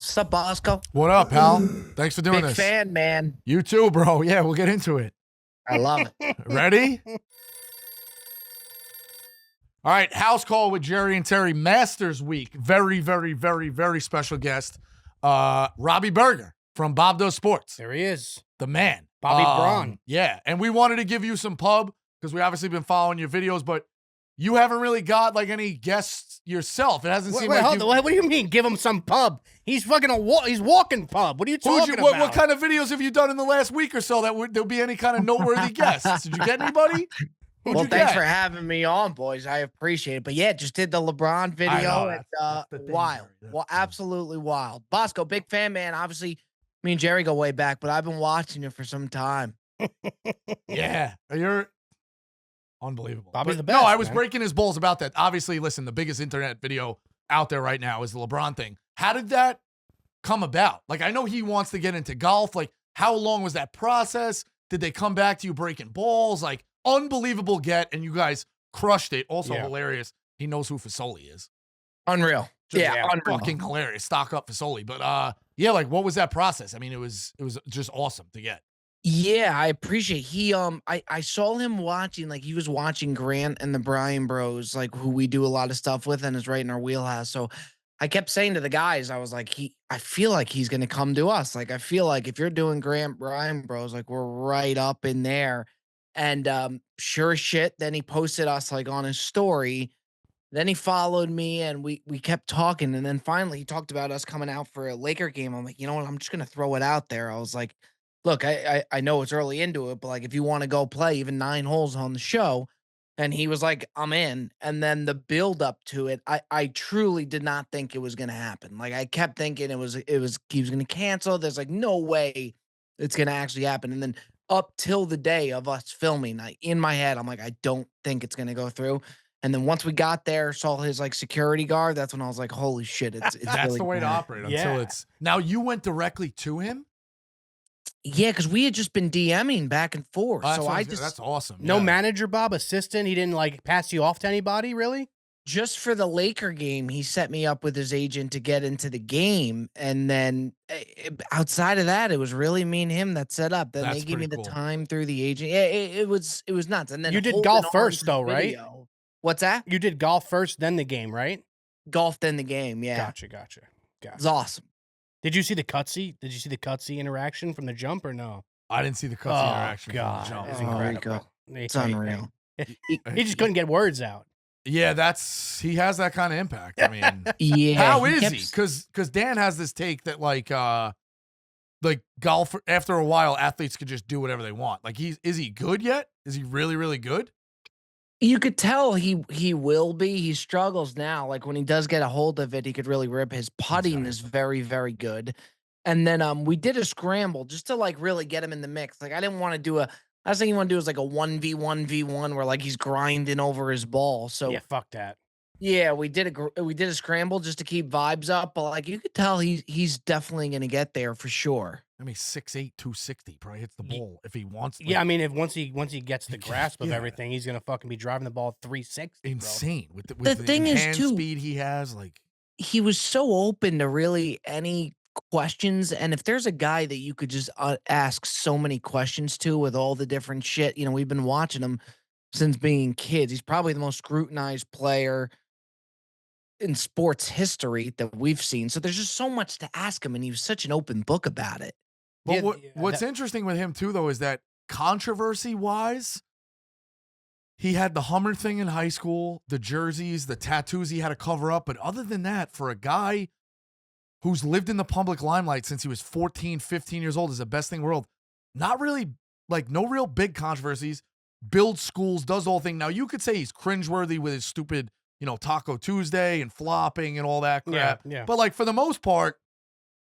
What's up, Bosco? What up, pal? Thanks for doing Big this. fan, man. You too, bro. Yeah, we'll get into it. I love it. Ready? All right, house call with Jerry and Terry. Masters Week. Very, very, very, very special guest. Robby Berger from Bob Does Sports. There he is. The man. Bobby Braun. Yeah, and we wanted to give you some pub because we obviously been following your videos, but you haven't really got like any guests yourself. It hasn't seemed like hold on. What do you mean? Give him some pub? He's fucking he's walking pub. What are you talking about? What kind of videos have you done in the last week or so that there'll be any kind of noteworthy guests? Did you get anybody? Well, thanks for having me on, boys. I appreciate it. But yeah, just did the LeBron video. That's the thing, wild. Jerry. Well, absolutely wild. Bosco, big fan, man. Obviously, me and Jerry go way back, but I've been watching you for some time. Yeah, you're unbelievable. Bobby's But the best, no, I was man. breaking his balls about that. Obviously, listen, the biggest internet video out there right now is the LeBron thing. How did that come about? Like, I know he wants to get into golf. Like, how long was that process? Did they come back to you breaking balls? Like, unbelievable get, and you guys crushed it. Also hilarious. He knows who Fasoli is. Unreal. Unreal. Fucking hilarious. Stock up Fasoli. But yeah, like, what was that process? I mean, it was just awesome to get. Yeah, I appreciate I saw him watching, like he was watching Grant and the Bryan Bros, like who we do a lot of stuff with and is right in our wheelhouse. So I kept saying to the guys, I was like, I feel like he's gonna come to us. Like I feel like if you're doing Grant Bryan Bros, like we're right up in there. And sure as shit, then he posted us like on his story. Then he followed me and we kept talking. And then finally he talked about us coming out for a Laker game. I'm like, you know what? I'm just gonna throw it out there. I was like, look, I know it's early into it, but like if you want to go play even 9 holes on the show. And he was like, I'm in. And then the build up to it, I truly did not think it was gonna happen. Like I kept thinking he was gonna cancel. There's like no way it's gonna actually happen. And then up till the day of us filming, like in my head, I'm like, I don't think it's gonna go through. And then once we got there, saw his like security guard, that's when I was like, holy shit, it's That's really the way to gonna operate until it's now you went directly to him. Yeah, because we had just been DMing back and forth. That's So that's awesome. No yeah. manager, Bob, assistant. He didn't like pass you off to anybody, really? just for the Laker game, he set me up with his agent to get into the game. And then outside of that, it was really me and him that set up. Then That's they gave me pretty the cool. time through the agent. Yeah, it was nuts. And then You did holding golf on first, to though, the right? video. What's that? You did golf first, then the game, right? Golf then the game. Yeah, Gotcha. it's awesome. Did you see the cutscene? Did you see the cutscene interaction from the jump or no? I didn't see the cutscene interaction. God, From the it's jump. incredible. It's unreal. He just couldn't get words out. Yeah, he has that kind of impact. I mean, Yeah. how is he? Because Dan has this take that like golf after a while, athletes could just do whatever they want. Like is he good yet? Is he really, really good? You could tell he will be. He struggles now. Like when he does get a hold of it, he could really rip. His putting is very, very good. And then we did a scramble just to like really get him in the mix. Like I didn't want to do last thing you want to do is like a 1v1v1 where like he's grinding over his ball. So Yeah, fuck that. yeah, we did a scramble just to keep vibes up. But like you could tell he's definitely gonna get there for sure. I mean, 6'8", 260 probably hits the ball if he wants to. Yeah, I mean, if once he gets the grasp of Yeah. everything, he's gonna fucking be driving the ball 360. bro. Insane with the thing is, hand too, speed he has. Like he was so open to really any questions. And if there's a guy that you could just ask so many questions to with all the different shit, we've been watching him since being kids. He's probably the most scrutinized player in sports history that we've seen. So there's just so much to ask him. And he was such an open book about it. But Yeah, what's interesting with him too, though, is that controversy-wise, he had the Hummer thing in high school, the jerseys, the tattoos he had to cover up. But other than that, for a guy who's lived in the public limelight since he was 14, 15 years old, is the best thing in the world. Not really, like, no real big controversies. Builds schools, does the whole thing. Now, you could say he's cringeworthy with his stupid, Taco Tuesday and flopping and all that crap. Yeah. But, like, for the most part,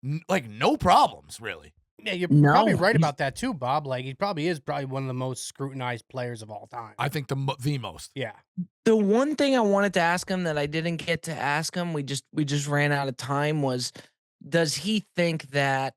no problems, really. Yeah, you're No, probably right he's- about that too, Bob. Like he probably is one of the most scrutinized players of all time. I think the most. Yeah. The one thing I wanted to ask him that I didn't get to ask him, we just ran out of time, was does he think that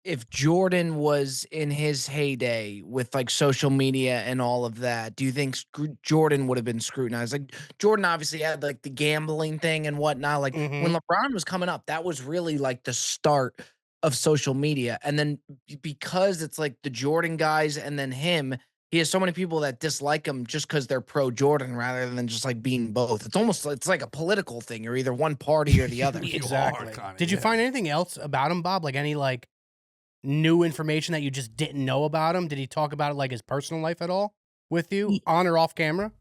if Jordan was in his heyday with like social media and all of that, do you think Jordan would have been scrutinized? Like Jordan obviously had like the gambling thing and whatnot. Like when Mhm. LeBron was coming up, that was really like the start of social media. And then because it's like the Jordan guys and then him, he has so many people that dislike him just because they're pro Jordan rather than just like being both. It's like a political thing. You're either one party or the other. You are Exactly. kinda, Did you yeah. find anything else about him, Bob? Like any like new information that you just didn't know about him? Did he talk about it like his personal life at all with you, on or off camera?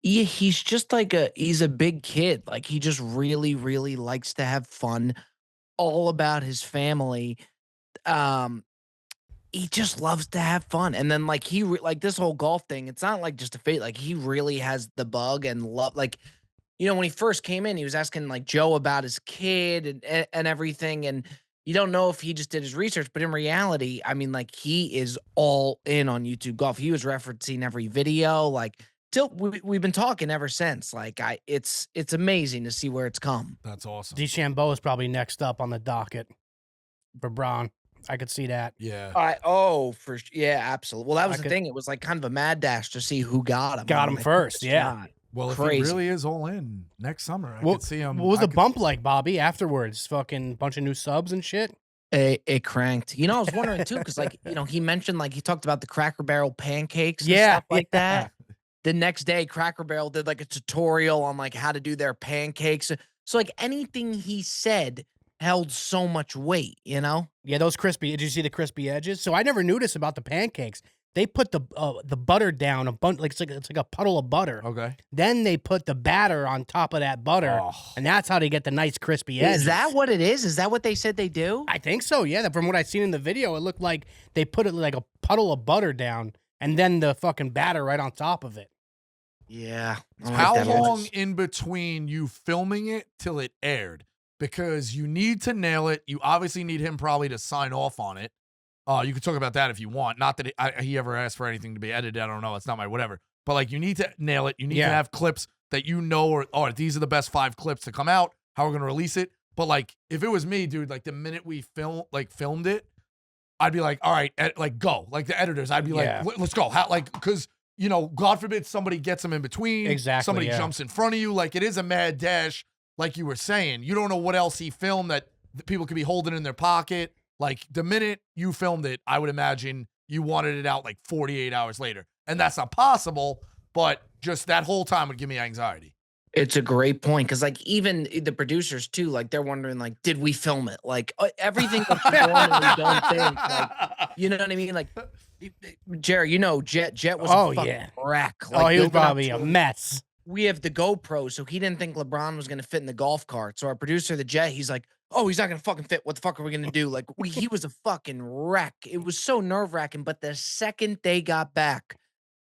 Yeah, he's just like he's a big kid. Like he just really, really likes to have fun, all about his family. Um, he just loves to have fun. And then like like this whole golf thing, it's not like just a fate. Like he really has the bug and love like when he first came in, he was asking like Joe about his kid and everything. And you don't know if he just did his research, but in reality, I mean, like he is all in on YouTube golf. He was referencing every video, like till we've been talking ever since. Like it's amazing to see where it's come. That's awesome. DeChambeau is probably next up on the docket for Braun. I could see that. Yeah. Yeah, absolutely. Well, that was I the could thing. It was like kind of a mad dash to see who got him. Got I'm him like, first, "This yeah. shot." Well, if Crazy. he really is all in next summer, I What, could see him. what was I the could- bump like, Bobby, afterwards? Fucking bunch of new subs and shit? It cranked. I was wondering too, because like, he mentioned like he talked about the Cracker Barrel pancakes and Yeah, stuff like yeah. that. The next day, Cracker Barrel did like a tutorial on like how to do their pancakes. So like anything he said held so much weight, Yeah, those crispy. Did you see the crispy edges? So I never knew this about the pancakes. They put the butter down a bunch, like it's like a puddle of butter. Okay. Then they put the batter on top of that butter, Oh. and that's how they get the nice crispy edges. Is that what it is? Is that what they said they do? I think so. Yeah, from what I seen in the video, it looked like they put it like a puddle of butter down, and then the fucking batter right on top of it. Yeah. I like How that long much. in between you filming it till it aired? Because you need to nail it. You obviously need him probably to sign off on it. You could talk about that if you want. Not that he ever asked for anything to be edited. I don't know. It's not my whatever. But like, you need to nail it. You need to have clips that or these are the best 5 clips to come out. How we're gonna release it. But like, if it was me, dude, like the minute we filmed it, I'd be like, all right, like go. Like the editors, I'd be like, let's go. How because God forbid somebody gets them in between. Exactly, Somebody yeah. jumps in front of you. Like it is a mad dash. Like you were saying, you don't know what else he filmed that people could be holding in their pocket. Like the minute you filmed it, I would imagine you wanted it out like 48 hours later. And that's not possible, but just that whole time would give me anxiety. It's a great point because, like, even the producers too, like, they're wondering, like, did we film it? Like, everything that you normally don't think, like, you know what I mean? Like, Jerry, Jet was a fucking wreck. Like, He was building up probably to a it. mess. We have the GoPro, so he didn't think LeBron was gonna fit in the golf cart. So our producer, the Jet, he's like, "Oh, he's not gonna fucking fit. What the fuck are we gonna do?" Like, he was a fucking wreck. It was so nerve-wracking. But the second they got back,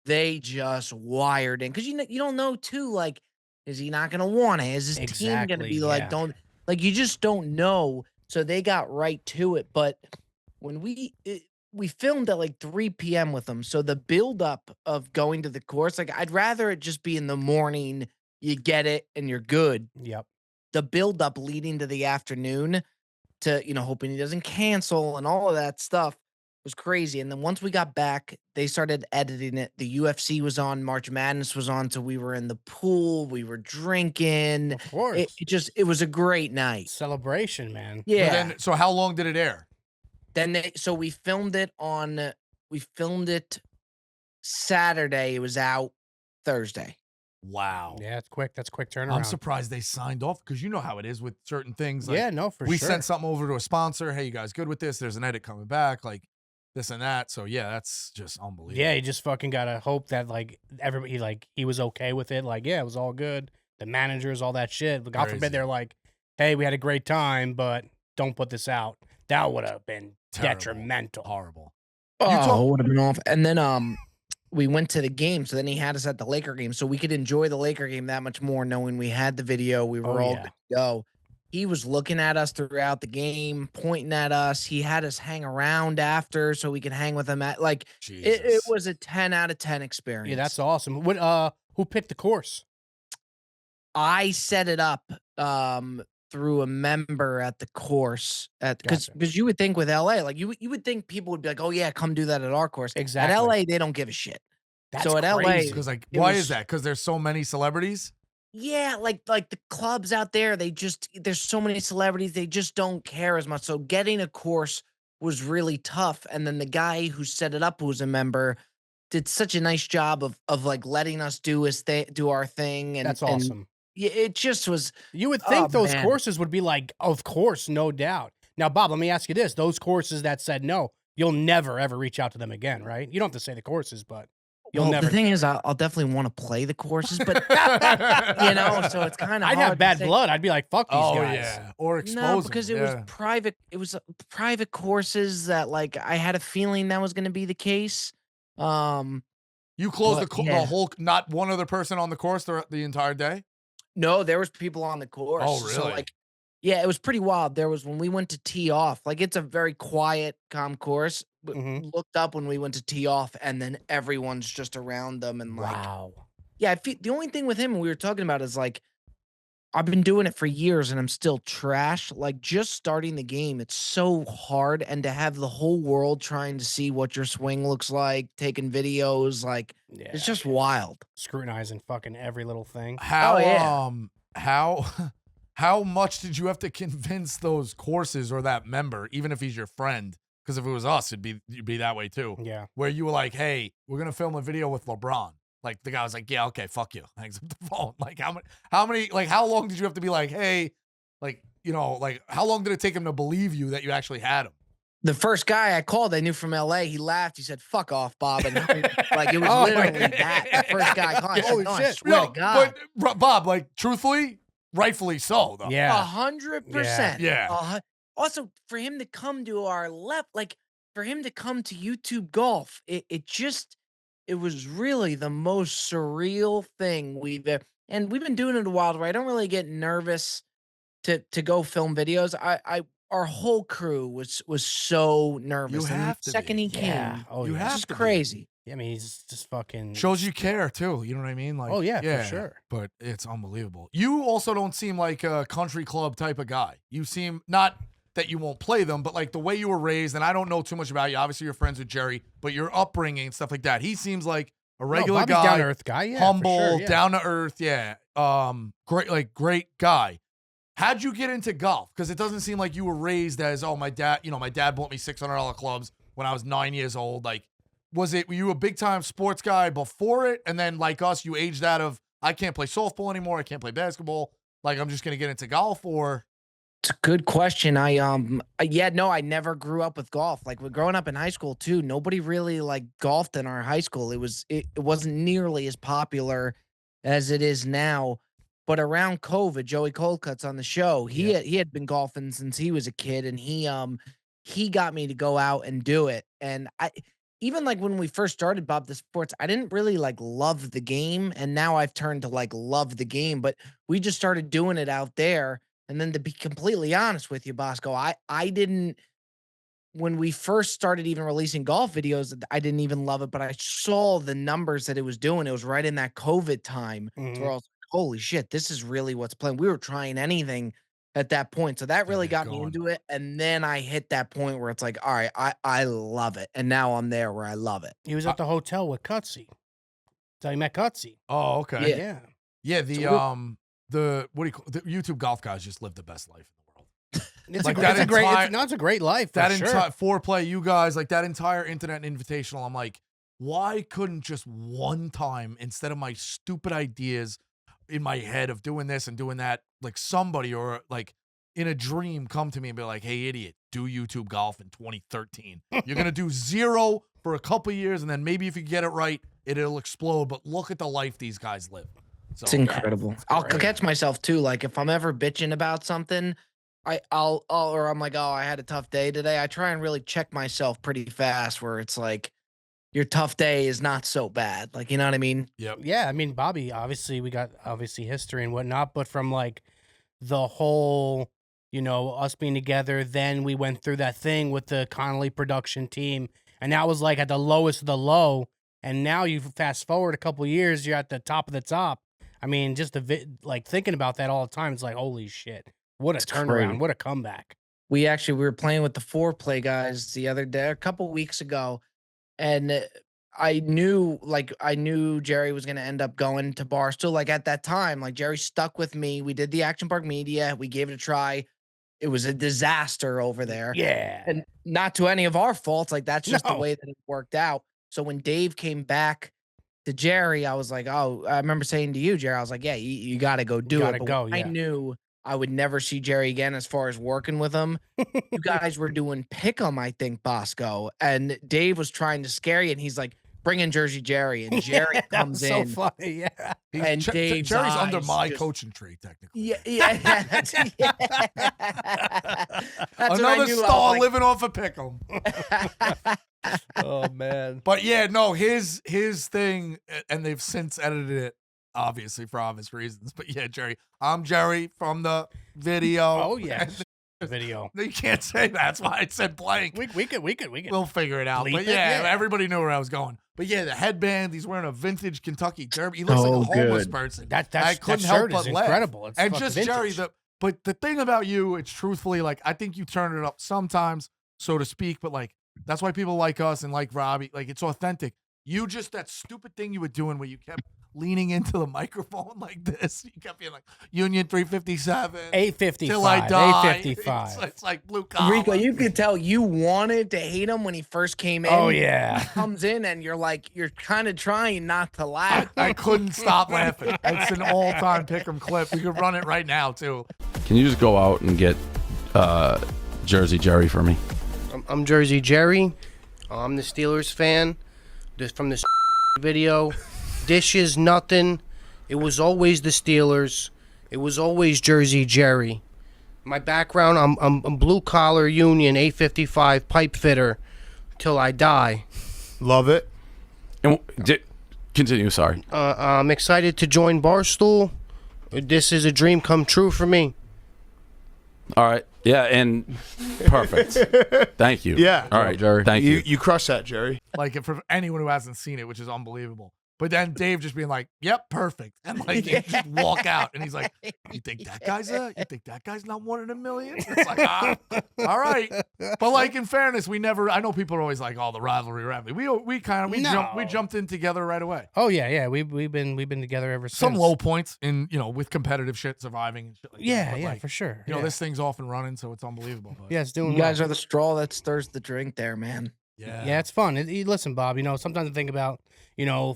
they just wired in because you don't know too. Like, is he not gonna want it? Is his team gonna Exactly, be like, yeah. don't like? You just don't know. So they got right to it. But when we filmed at like 3 p.m. with them. So the buildup of going to the course, like I'd rather it just be in the morning, you get it and you're good. Yep. The buildup leading to the afternoon to, hoping he doesn't cancel and all of that stuff was crazy. And then once we got back, they started editing it. The UFC was on, March Madness was on. So we were in the pool, we were drinking. Of course. It was a great night. Celebration, man. Yeah. So how long did it air? So we filmed it Saturday. It was out Thursday. Wow. Yeah, it's quick. That's quick turnaround. I'm surprised they signed off because you know how it is with certain things. Like, Yeah, no, for we sure. sent something over to a sponsor. Hey, you guys good with this? There's an edit coming back, like this and that. So yeah, that's just unbelievable. Yeah, you just fucking gotta hope that like everybody like he was okay with it. Like, yeah, it was all good. The managers, all that shit. God Crazy. forbid they're like, hey, we had a great time, but don't put this out. That would have been Terrible. detrimental. Horrible. Oh, it would have been off. And then we went to the game. So then he had us at the Laker game, so we could enjoy the Laker game that much more, knowing we had the video. We were all good to go. He was looking at us throughout the game, pointing at us. He had us hang around after so we could hang with him. It Jesus. was a 10 out of 10 experience. Yeah, that's awesome. What who picked the course? I set it up through a member at the course at Gotcha. because you would think with LA, like you would think people would be like, "Oh yeah, come do that at our course." At Exactly. LA, they don't give a shit. That's So at LA, crazy. Because like, it why is was that? Because there's so many celebrities. yeah, like the clubs out there, they just there's so many celebrities, they just don't care as much. So getting a course was really tough. And then the guy who set it up, who was a member, did such a nice job of like letting us do his thing, do our thing, That's and awesome. yeah, it just was. You would Oh think those man, courses would be like, of course, no doubt. Now, Bob, let me ask you this: those courses that said no, you'll never ever reach out to them again, right? You don't have to say the courses, but you'll well, the never. thing is, I'll definitely want to play the courses, but so it's kind of I'd have hard to bad say. blood. I'd be like, fuck these Oh guys. yeah, or No, expose them. because it was Yeah. private. It was private courses that like I had a feeling that was going to be the case. Um, You closed but the yeah, whole, not one other person on the course the entire day. no, there was people on the course. Oh So really? like, yeah, it was pretty wild. There was when we went to tee off, like it's a very quiet, calm course. But Mhm. looked up when we went to tee off, and then everyone's just around them, and like, Wow. yeah, the only thing with him we were talking about is like I've been doing it for years and I'm still trash. Like just starting the game, it's so hard. And to have the whole world trying to see what your swing looks like, taking videos, like it's Yeah. just wild. Scrutinizing fucking every little thing. Oh How yeah. how how much did you have to convince those courses or that member, even if he's your friend? Because if it was us, you'd be that way too. Yeah. Where you were like, "Hey, we're gonna film a video with LeBron." Like the guy was like, "Yeah, okay, fuck you." Hangs up the phone. Like how many like how long did you have to be like, "Hey," like like how long did it take him to believe you that you actually had him? The first guy I called, I knew from LA. He laughed. He said, "Fuck off, Bob." And like it was Oh my literally that. The first guy I called, I said, Holy "No, I shit. swear to No, God." but Bob, like truthfully, rightfully so though. Yeah. 100%. Yeah. Also, for him to come to our left, like for him to come to YouTube golf, it was really the most surreal thing and we've been doing it a while, where I don't really get nervous to go film videos. I our whole crew was so You nervous. And the have to second be. he Yeah. came, Oh You yeah. it's have just to be. crazy. I mean, he's just fucking. Shows you care too. You know what I mean? Like, Oh yeah, for sure. But it's unbelievable. You also don't seem like a country club type of guy. You seem, not that you won't play them, but like the way you were raised, and I don't know too much about you. Obviously, you're friends with Jerry, but your upbringing and stuff like that. He seems like a regular Bobby's guy, down to earth guy. Yeah. humble, For sure, yeah. down to earth. Yeah. Great guy. How'd you get into golf? Because it doesn't seem like you were raised as, oh, my dad bought me $600 clubs when I was 9 years old. Like, were you a big time sports guy before it? And then like us, you aged out of, I can't play softball anymore. I can't play basketball. Like, I'm just going to get into golf, or. It's a good question. Yeah, no, I never grew up with golf. Like, we're growing up in high school too, nobody really like golfed in our high school. It wasn't nearly as popular as it is now. But around COVID, Joey Coldcutt's on the show. Yeah. He had been golfing since he was a kid, and he got me to go out and do it. And I even like when we first started Bob the Sports, I didn't really like love the game, and now I've turned to like love the game. But we just started doing it out there. And then to be completely honest with you, Bosco, I didn't when we first started even releasing golf videos, I didn't even love it, but I saw the numbers that it was doing. It was right in that COVID time to where Mhm. I was like, holy shit, this is really what's playing. We were trying anything at that point. So that To really get got me going. into it. And then I hit that point where it's like, all right, I love it. And now I'm there where I love it. He was at the hotel with Cutsy. So he met Cutsy. Oh, okay. Yeah. Yeah. Yeah. So The what do you call the YouTube golf guys just live the best life in the world. It's Like a, that it's a great. entire- It's a great life. For That sure. entire foreplay, you guys, like that entire Internet Invitational, I'm like, why couldn't just one time, instead of my stupid ideas in my head of doing this and doing that, like somebody or like in a dream come to me and be like, hey, idiot, do YouTube golf in 2013. You're going to do zero for a couple years, and then maybe if you get it right, it'll explode. But look at the life these guys live. So, It's incredible. I'll great. catch myself too. Like if I'm ever bitching about something, or I'm like, oh, I had a tough day today. I try and really check myself pretty fast where it's like your tough day is not so bad. Like, you know what I mean? yep. Yeah, I mean, Bobby, obviously we got obviously history and whatnot, but from like the whole, us being together, then we went through that thing with the Connolly production team, and that was like at the lowest of the low, and now you fast forward a couple years, you're at the top of the top. I mean, just like thinking about that all the time, it's like, holy shit. What a It's turnaround! great. What a comeback! We were playing with the foreplay guys the other day, a couple weeks ago, and I knew Jerry was gonna end up going to Barstool. Like at that time, like Jerry stuck with me. We did the Action Park Media. We gave it a try. It was a disaster over there, Yeah. and not to any of our faults. Like that's just the No. way that it worked out. So when Dave came back to Jerry, I was like, "Oh," I remember saying to you, Jerry, I was like, "Yeah, you got to go You do it." gotta But go. I Yeah. knew I would never see Jerry again as far as working with him. You guys were doing pick'em, I think, Bosco, and Dave was trying to scare you, and he's like, "Bring in Jersey Jerry," and Jerry Yeah, that was comes so in, funny. Yeah. and Dave's Jerry's under eyes my just coaching tree, technically. yeah, yeah, that's yeah. That's what I Another knew. I was star like living off of Pick'em. Oh man. But yeah, no, his thing, and they've since edited it, obviously for obvious reasons. But yeah, Jerry, I'm Jerry from the video. Oh yes. Video. You can't say that. That's why I said blank. We could. We'll figure it out. Bleep But it, yeah, yeah. everybody knew where I was going. But yeah, the headband, he's wearing a vintage Kentucky Derby. He looks like Oh, a homeless good. person. That couldn't shirt help is but laugh. incredible. It's And fucking just Jerry, vintage. but the thing about you, it's truthfully like I think you turn it up sometimes, so to speak. But like that's why people like us and like Robby. Like it's authentic. You just that stupid thing you were doing where you kept leaning into the microphone like this. You kept being like Union 357, 855. till I die. 855. It's like blue collar. Rico, you could tell you wanted to hate him when he first came in. Oh yeah. He comes in and you're kind of trying not to laugh. I couldn't stop laughing. It's an all-time pick'em clip. We could run it right now too. Can you just go out and get Jersey Jerry for me? I'm Jersey Jerry. I'm the Steelers fan. Just from this video. Dishes, nothing. It was always the Steelers. It was always Jersey Jerry. My background, I'm blue collar union 855 pipe fitter till I die. Love it. And continue. Sorry. I'm excited to join Barstool. This is a dream come true for me. All right. Yeah, and perfect. Thank you. Yeah. All right, Jerry. Thank you. You crush that, Jerry. Like for anyone who hasn't seen it, which is unbelievable. But then Dave just being like, "Yep, perfect," and like you just walk out, and he's like, "You think that guy's not one in a million?" It's like, all right. But like in fairness, we never. I know people are always like, "Oh, the rivalry." We jumped in together right away. Oh yeah. We've been together ever since. Some low points in with competitive shit, surviving and shit like that. Yeah, But, yeah, like, for sure. You know, yeah. this thing's off and running, so it's unbelievable. But Yeah, it's doing You guys well. are the straw that stirs the drink there, man. Yeah, it's fun. Listen, Bob, sometimes I think about,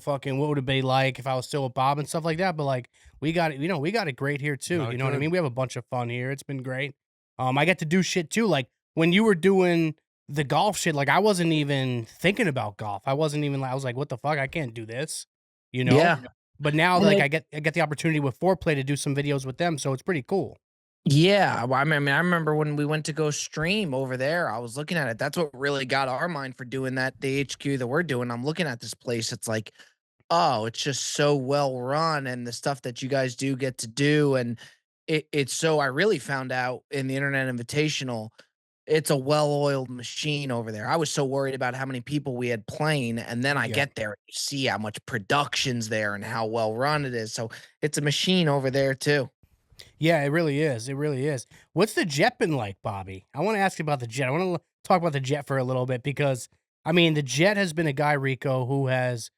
fucking what would it be like if I was still with Bob and stuff like that. But like, we got it, we got it great here too. Got it You know what I good. mean? We have a bunch of fun here. It's been great. I get to do shit too. Like when you were doing the golf shit, like I wasn't even thinking about golf. I wasn't even like, I was like, what the fuck? I can't do this, Yeah. But now, And like, it- I get the opportunity with Foreplay to do some videos with them, so it's pretty cool. Yeah, well, I mean, I remember when we went to go stream over there, I was looking at it. That's what really got our mind for doing that, the HQ that we're doing. I'm looking at this place. It's like, oh, it's just so well run, and the stuff that you guys do get to do. And it's so, I really found out in the Internet Invitational, it's a well-oiled machine over there. I was so worried about how many people we had playing, and then I Yeah. get there and you see how much production's there and how well run it is. So it's a machine over there too. Yeah, it really is. It really is. What's the jet been like, Bobby? I want to ask you about the jet. I want to talk about the jet for a little bit because, I mean, the jet has been a guy, Rico, who has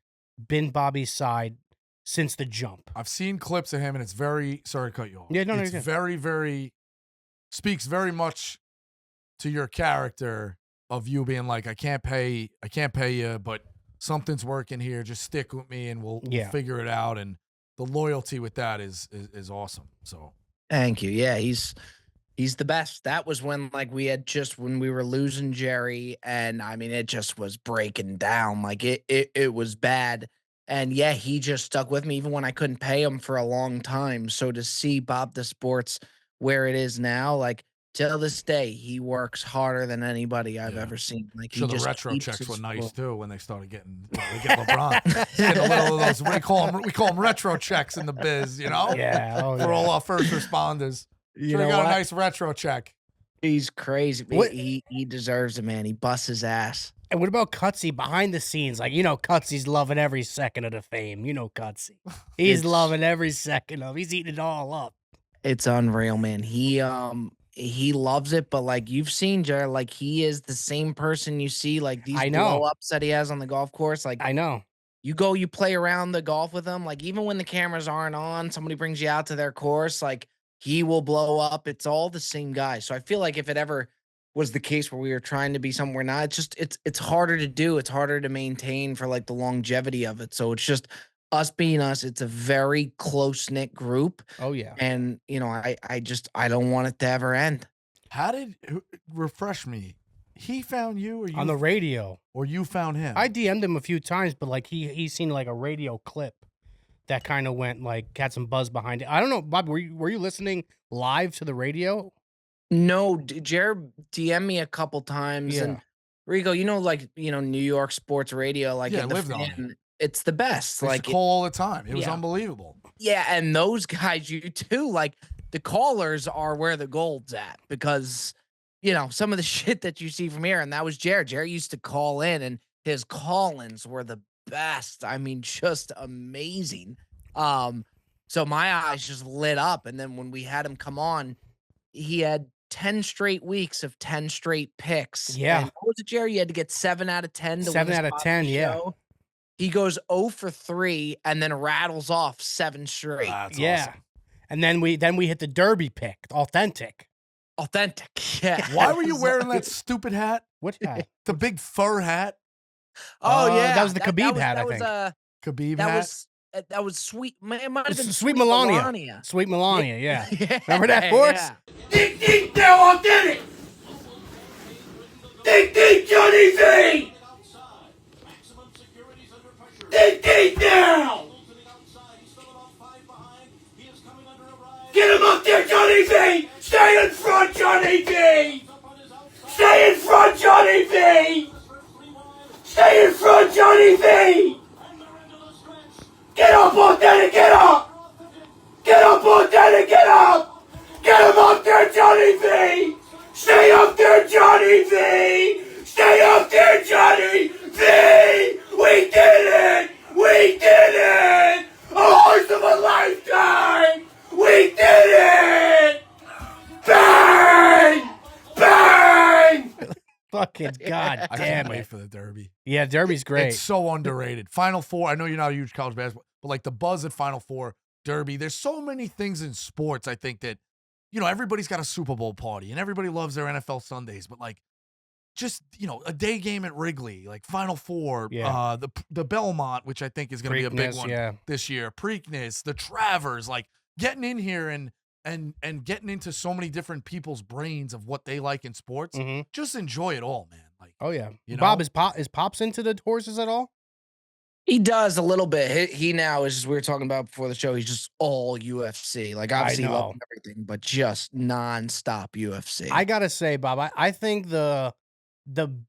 been Bobby's side since the jump. I've seen clips of him, and it's very. Sorry to cut you off. Yeah, no, it's you're good. very, very speaks very much to your character of you being like, I can't pay you, but something's working here. Just stick with me, and we'll Yeah. figure it out. And the loyalty with that is awesome. So Thank you. Yeah, he's the best. That was when when we were losing Jerry, and I mean it just was breaking down. Like it was bad. And yeah, he just stuck with me even when I couldn't pay him for a long time. So to see Bob the Sports where it is now, like till this day, he works harder than anybody I've Yeah. ever seen. Like sure, he the just retro keeps checks his were nice flow. too when they started getting they get LeBron. Getting a little of those. We call them retro checks in the biz. Yeah. Oh, For yeah. all our first responders. You Sure, know he got what? a nice retro check. He's crazy. What- He deserves it, man. He busts his ass. And what about Cutsy behind the scenes? Like, Cutsy's loving every second of the fame. Cutsy. He's It's- loving every second of. He's eating it all up. It's unreal, man. He loves it, but like you've seen Jared, like he is the same person you see like these I blow know. ups that he has on the golf course. Like I know. you play around the golf with him, like even when the cameras aren't on, somebody brings you out to their course, like he will blow up. It's all the same guy. So I feel like if it ever was the case where we were trying to be somewhere not, it's harder to do. It's harder to maintain for like the longevity of it. So it's just us being us. It's a very close knit group. Oh yeah. And I don't want it to ever end. How did refresh me? He found you, or you On the radio. or you found him? I DM'd him a few times, but like he seen like a radio clip that kind of went like had some buzz behind it. I don't know, Bob. Were you listening live to the radio? No, Jared DM me a couple times, Yeah. and Rico, New York sports radio, like Yeah, in the lived on it. fan, it's the best. I used Like to call all the time. It was yeah. unbelievable. yeah, and those guys, you too. Like the callers are where the gold's at because some of the shit that you see from here, and that was Jared. Jared used to call in, and his call-ins were the best. I mean, just amazing. So my eyes just lit up, and then when we had him come on, he had 10 straight weeks of 10 straight picks. Yeah. And what was it, Jerry? You had to get 7 out of 10 to win 7 a out of spot 10, on the yeah. show. He goes 0 for 3 and then rattles off 7 straight. That's Yeah. awesome. And then we hit the Derby pick, authentic. Authentic. Yeah. Why were you wearing that stupid hat? What hat? The big fur hat? Oh, yeah. that was the Khabib hat, I think. Khabib That hat? that was sweet. It might have been Sweet Melania. Sweet Melania, yeah. Remember that horse? Ding ding now authentic! Ding ding Johnny V! Ding ding now! Get him up there, Johnny V! Stay in front, Johnny V! Stay in front, Johnny V! Stay in front, Johnny V! Get up, authentic, get up! Get up, authentic, get up! Get him up there, Johnny V! Stay up there, Johnny V! Stay up there, Johnny V! We did it! We did it! A horse of a lifetime! We did it! Bang! Bang! Fucking god I damn can't wait it. for the Derby. Yeah, Derby's great. It's so underrated. Final Four, I know you're not a huge college basketball, but like the buzz at Final Four, Derby, there's so many things in sports, I think that, everybody's got a Super Bowl party and everybody loves their NFL Sundays, but like just, a day game at Wrigley, like Final Four, Yeah. the Belmont, which I think is going to be a big Preakness, one yeah. this year, Preakness, the Travers, like getting in here and getting into so many different people's brains of what they like in sports. Mhm. Just enjoy it all, man. Like, Oh yeah. You Bob, know? is Pops into the horses at all? He does a little bit. He now is, we were talking about before the show, he's just all UFC. Like obviously he know. loves everything, but just nonstop UFC. I gotta say, Bob, I think the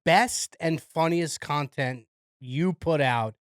best and funniest content you put out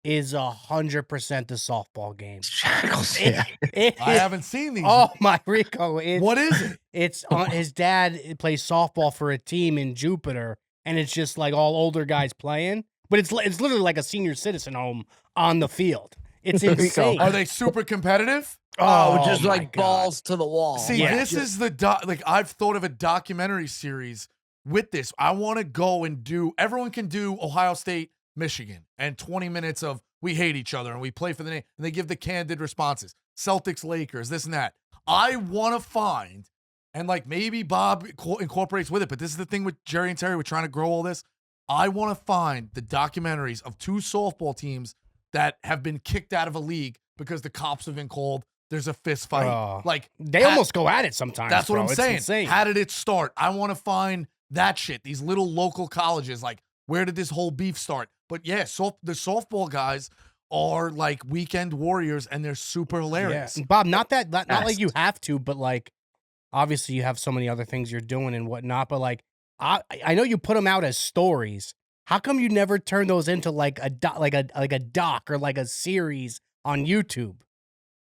is 100% the softball game. Shackles, yeah. I haven't seen these. Oh my Rico! What is it? It's his dad plays softball for a team in Jupiter, and it's just like all older guys playing. But it's literally like a senior citizen home on the field. It's insane. Are they super competitive? Oh, just my like God. balls to the wall. See, Yeah. this is like I've thought of a documentary series with this. I want to go and everyone can do Ohio State, Michigan, and 20 minutes of we hate each other and we play for the name, and they give the candid responses. Celtics, Lakers, this and that. I want to find, and like maybe Bob incorporates with it, but this is the thing with Jerry and Terry, we're trying to grow all this. I want to find the documentaries of 2 softball teams that have been kicked out of a league because the cops have been called. There's a fist fight. Oh. Like They almost go at it sometimes. that's what bro. I'm It's saying. insane. How did it start? I want to find that shit. These little local colleges, like where did this whole beef start? But yeah, the softball guys are like weekend warriors, and they're super hilarious. Yeah. Bob, not like Best. you have to, but like obviously you have so many other things you're doing and whatnot. But like I know you put them out as stories. How come you never turn those into like a doc or like a series on YouTube?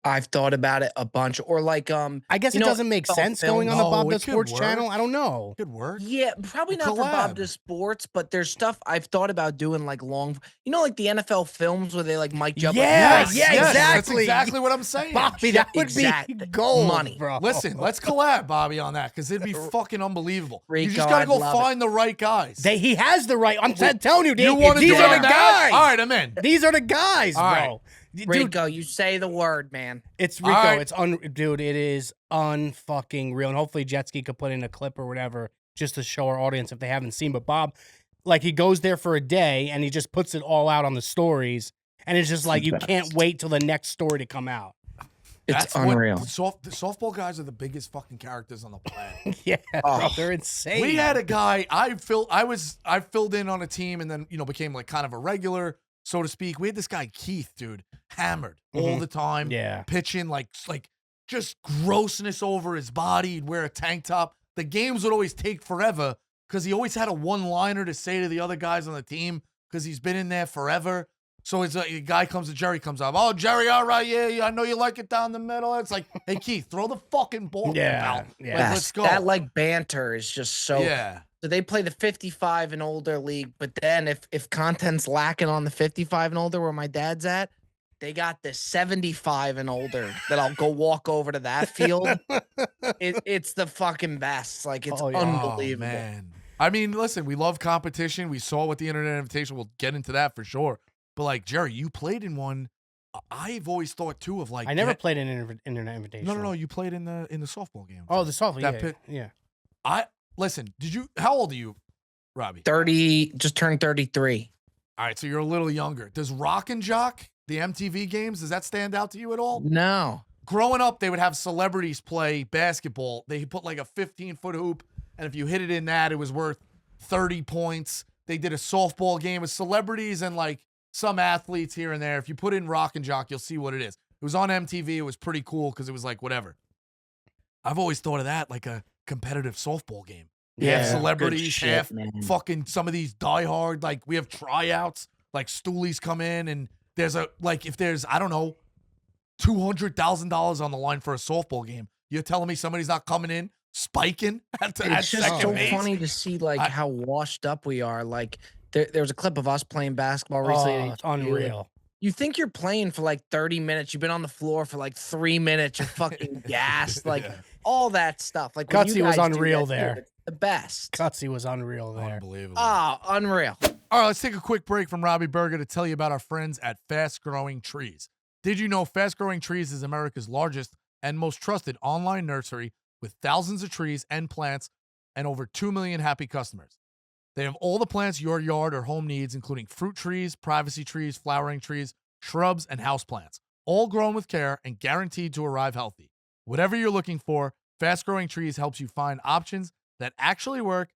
I've thought about it a bunch, or like, I guess you it know, doesn't make NFL sense going on films. the Bob No, the it could Sports channel. work. I don't know. Could work. Yeah, probably A not for Bob collab. the Sports, but there's stuff I've thought about doing, like long, like the NFL films where they like mic you up. Like, Yeah, "Mike, yeah, Yes, exactly. That's exactly what I'm saying. Bobby, that would Exact- be gold, money. bro. Listen, let's collab, Bobby, on that because it'd be fucking unbelievable. You Rico, just gotta I'd go love it. find the right guys. He has the right. I'm telling you, you want to these do are it the now? guys. All right, I'm in. These are the guys, All right. bro. Dude, Rico, you say the word, man. it's Rico. All right. It's dude. It is unfucking real. And hopefully Jetski could put in a clip or whatever just to show our audience if they haven't seen. But Bob, like, he goes there for a day and he just puts it all out on the stories, and it's just like you can't wait till the next story to come out. It's That's unreal. the softball guys are the biggest fucking characters on the planet. Yeah, Oh. bro, they're insane. We had a guy I filled in on a team and then became like kind of a regular, so to speak. We had this guy Keith, dude, hammered all the time. Yeah. Pitching like just grossness over his body. He'd wear a tank top. The games would always take forever because he always had a one-liner to say to the other guys on the team because he's been in there forever. So it's a guy Jerry comes up. Oh, Jerry, all right, yeah, I know you like it down the middle. It's like, hey, Keith, throw the fucking ball. Yeah, Like, yeah. let's go. That like banter is just so. Yeah. So they play the 55 and older league, but then if content's lacking on the 55 and older where my dad's at, they got the 75 and older that I'll go walk over to that field. It's the fucking best. Like, it's Oh, yeah. unbelievable. Oh, man. I mean, listen, we love competition. We saw what the Internet Invitational. We'll get into that for sure. But like, Jerry, you played in one. I've always thought too of like. I never played an Internet Invitation. No. You played in the softball game. Oh, the softball. That Yeah, pit- yeah. Listen. How old are you, Robbie? 30, just turned 33. All right, so you're a little younger. Does Rock and Jock, the MTV games, does that stand out to you at all? No. Growing up, they would have celebrities play basketball. They put like a 15-foot hoop, and if you hit it in that, it was worth 30 points. They did a softball game with celebrities and like some athletes here and there. If you put in Rock and Jock, you'll see what it is. It was on MTV. It was pretty cool because it was like whatever. I've always thought of that like a competitive softball game. Yeah, Half celebrities, good shit, half man. fucking some of these diehard, like we have tryouts, like stoolies come in and there's if there's, I don't know, $200,000 on the line for a softball game. You're telling me somebody's not coming in, spiking at It's just second so base? funny to see like how washed up we are. Like there was a clip of us playing basketball recently. Oh, it's unreal. You think you're playing for like 30 minutes. You've been on the floor for like 3 minutes. You're fucking gassed. Like all that stuff. Like when you Gutsy was guys do unreal that, there. dude, it's the best. Cutsy was unreal there. Unbelievable. Oh, unreal. All right, let's take a quick break from Robby Berger to tell you about our friends at Fast Growing Trees. Did you know Fast Growing Trees is America's largest and most trusted online nursery with thousands of trees and plants and over 2 million happy customers? They have all the plants your yard or home needs, including fruit trees, privacy trees, flowering trees, shrubs, and houseplants, all grown with care and guaranteed to arrive healthy. Whatever you're looking for, Fast Growing Trees helps you find options that actually work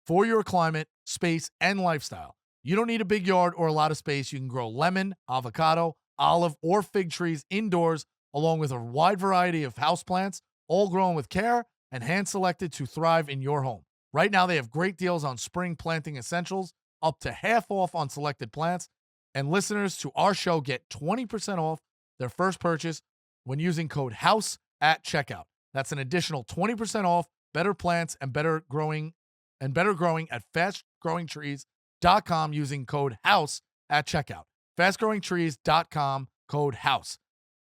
for your climate, space, and lifestyle. You don't need a big yard or a lot of space. You can grow lemon, avocado, olive, or fig trees indoors, along with a wide variety of houseplants, all grown with care and hand-selected to thrive in your home. Right now, they have great deals on spring planting essentials, up to half off on selected plants, and listeners to our show get 20% off their first purchase when using code HOUSE at checkout. That's an additional 20% off better plants and better growing at fastgrowingtrees.com using code HOUSE at checkout. Fastgrowingtrees.com, code HOUSE.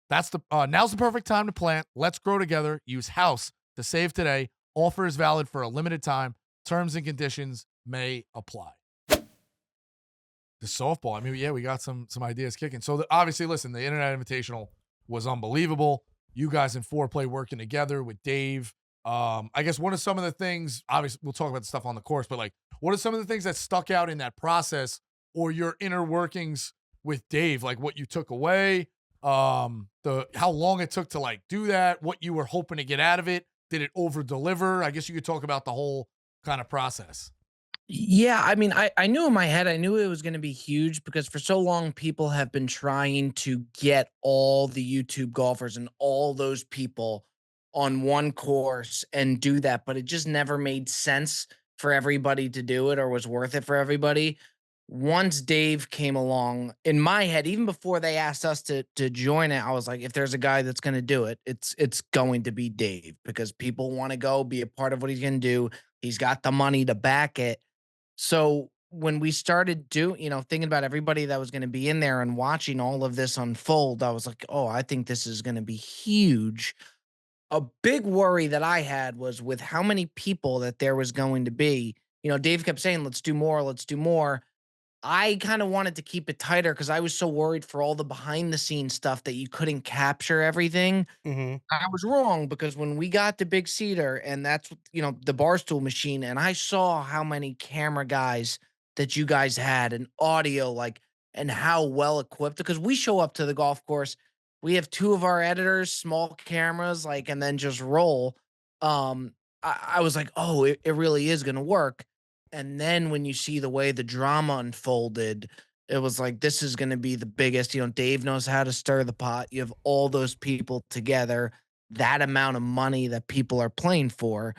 That's now's the perfect time to plant. Let's grow together. Use HOUSE to save today. Offer is valid for a limited time. Terms and conditions may apply. The softball. I mean, yeah, we got some ideas kicking. So obviously, listen, the Internet Invitational was unbelievable. You guys in foreplay working together with Dave. I guess what are some of the things, obviously we'll talk about the stuff on the course, but like, what are some of the things that stuck out in that process or your inner workings with Dave? Like what you took away, how long it took to like do that, what you were hoping to get out of it. Did it over deliver? I guess you could talk about the whole kind of process. Yeah, I mean, I knew in my head, I knew it was going to be huge because for so long, people have been trying to get all the YouTube golfers and all those people on one course and do that, but it just never made sense for everybody to do it or was worth it for everybody. once Dave came along, in my head, even before they asked us to join it, I was like, if there's a guy that's gonna do it, it's going to be Dave because people want to go be a part of what he's gonna do. He's got the money to back it. So when we started thinking about everybody that was gonna be in there and watching all of this unfold, I was like, oh, I think this is gonna be huge. A big worry that I had was with how many people that there was going to be. Dave kept saying, let's do more, let's do more. I kind of wanted to keep it tighter because I was so worried for all the behind the scenes stuff that you couldn't capture everything. Hmm. I was wrong because when we got to Big Cedar and that's the Barstool machine, and I saw how many camera guys that you guys had and audio, like, and how well equipped, because we show up to the golf course, we have two of our editors, small cameras, like, and then just roll. I was like, oh, it really is gonna work. And then when you see the way the drama unfolded, it was like, this is going to be the biggest. Dave knows how to stir the pot. You have all those people together, that amount of money that people are playing for.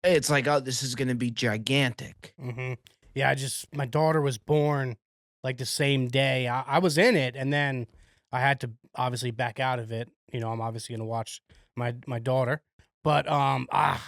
It's like, oh, this is going to be gigantic. Hmm. Yeah, my daughter was born like the same day. I was in it, and then I had to obviously back out of it. I'm obviously going to watch my daughter. But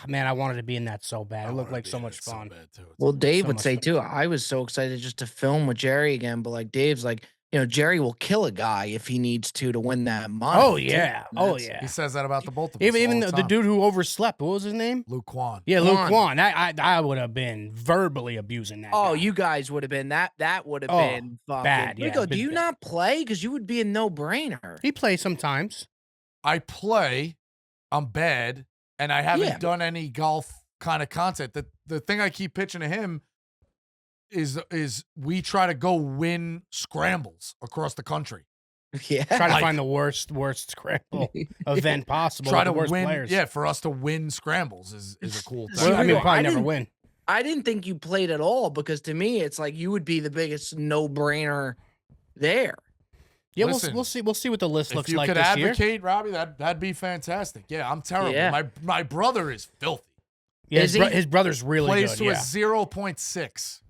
man, I wanted to be in that so bad. It looked like so much fun. Well, Dave So would much say fun. too, I was so excited just to film with Jerry again. But like Dave's like, Jerry will kill a guy if he needs to win that money. Oh too. yeah, That's- yeah. He says that about the both of us. Even all the time. dude who overslept, what was his name? Luke Kwan. Yeah, Luke Kwan. Kwan. I would have been verbally abusing that. Oh, guy. you guys would have been that would have Oh, been fucking bad, yeah, Rico, do been you bad. not play? Because you would be a no-brainer. He plays sometimes. I play. I'm bad, and I haven't Yeah. done any golf kind of content. The thing I keep pitching to him is we try to go win scrambles across the country. Yeah. Try to Like- find the worst scramble event possible. Try with to the worst win. players. Yeah, for us to win scrambles is a cool See, thing. Well, I mean, Rico, we'll probably I never didn't- win. I didn't think you played at all because to me it's like you would be the biggest no-brainer there. Yeah, Listen, we'll see what the list If looks you like could this year. advocate, Robbie, that'd be fantastic. Yeah, I'm terrible. Yeah. My brother is filthy. Yeah, Is his brother's really Plays good. to Yeah. a 0.6.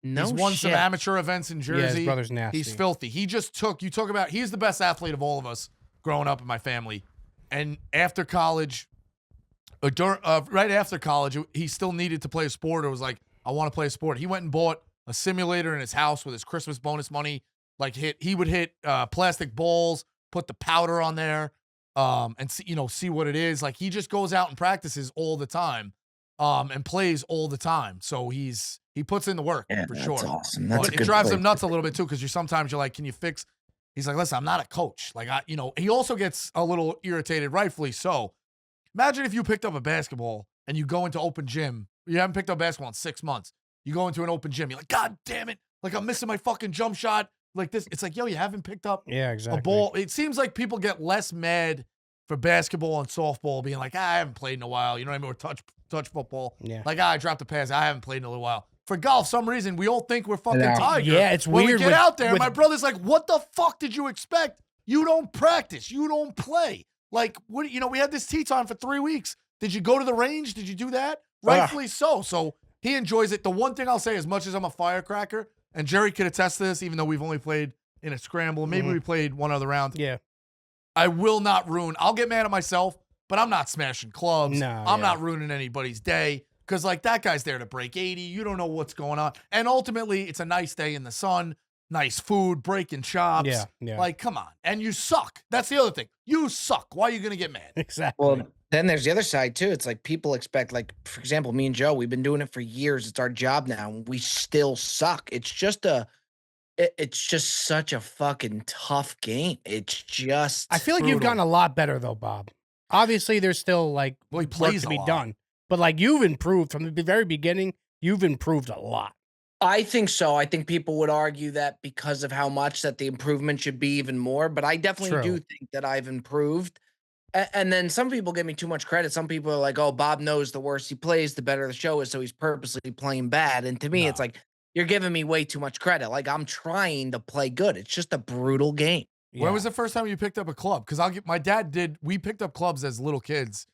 No He's won some shit. amateur events in Jersey. Yeah, his brother's nasty. He's filthy. He just took, you talk about, he's the best athlete of all of us growing up in my family. And after college, right after college, he still needed to play a sport. Or was like, I want to play a sport. He went and bought a simulator in his house with his Christmas bonus money. Like he would hit plastic balls, put the powder on there, and see what it is. Like he just goes out and practices all the time, and plays all the time. So he puts in the work for that's sure. awesome. That's But a it good drives play. him nuts a little bit too, because sometimes you're like, can you fix? He's like, listen, I'm not a coach. Like he also gets a little irritated, rightfully so. Imagine if you picked up a basketball and you go into open gym. You haven't picked up basketball in 6 months. You go into an open gym. You're like, God damn it! Like I'm missing my fucking jump shot. Like this, it's like, yo, you haven't picked up Yeah, exactly. a ball. It seems like people get less mad for basketball and softball, being like, I haven't played in a while. You know what I mean? Or touch football. Yeah. Like, I dropped a pass. I haven't played in a little while. For golf, some reason we all think we're fucking Tiger. Yeah, it's when weird we get with- out there, with- my brother's like, what the fuck did you expect? You don't practice. You don't play. Like, what? We had this tee time for 3 weeks. Did you go to the range? Did you do that? Rightfully so. So he enjoys it. The one thing I'll say, as much as I'm a firecracker, and Jerry could attest to this, even though we've only played in a scramble, maybe we played one other round. Yeah. I will not ruin. I'll get mad at myself, but I'm not smashing clubs. No, I'm yeah. not ruining anybody's day. Because, like, that guy's there to break 80. You don't know what's going on. And ultimately, it's a nice day in the sun, nice food, breaking chops. Yeah. Like, come on. And you suck. That's the other thing. You suck. Why are you going to get mad? Exactly. Well, then there's the other side too. It's like people expect, like, for example, me and Joe, we've been doing it for years. It's our job now. And we still suck. It's just such a fucking tough game. It's just, I feel like you've brutal. gotten a lot better though, Bob. Obviously, there's still like Well, he work plays to a be lot. done, but like you've improved from the very beginning. You've improved a lot. I think so. I think people would argue that because of how much that the improvement should be even more, but I definitely do True. think that I've improved. And then some people give me too much credit. Some people are like, oh, Bob knows the worse he plays, the better the show is. So he's purposely playing bad. And to me, it's No. like, you're giving me way too much credit. Like I'm trying to play good. It's just a brutal game. When was the first time you picked up a club? Because my dad did. We picked up clubs as little kids,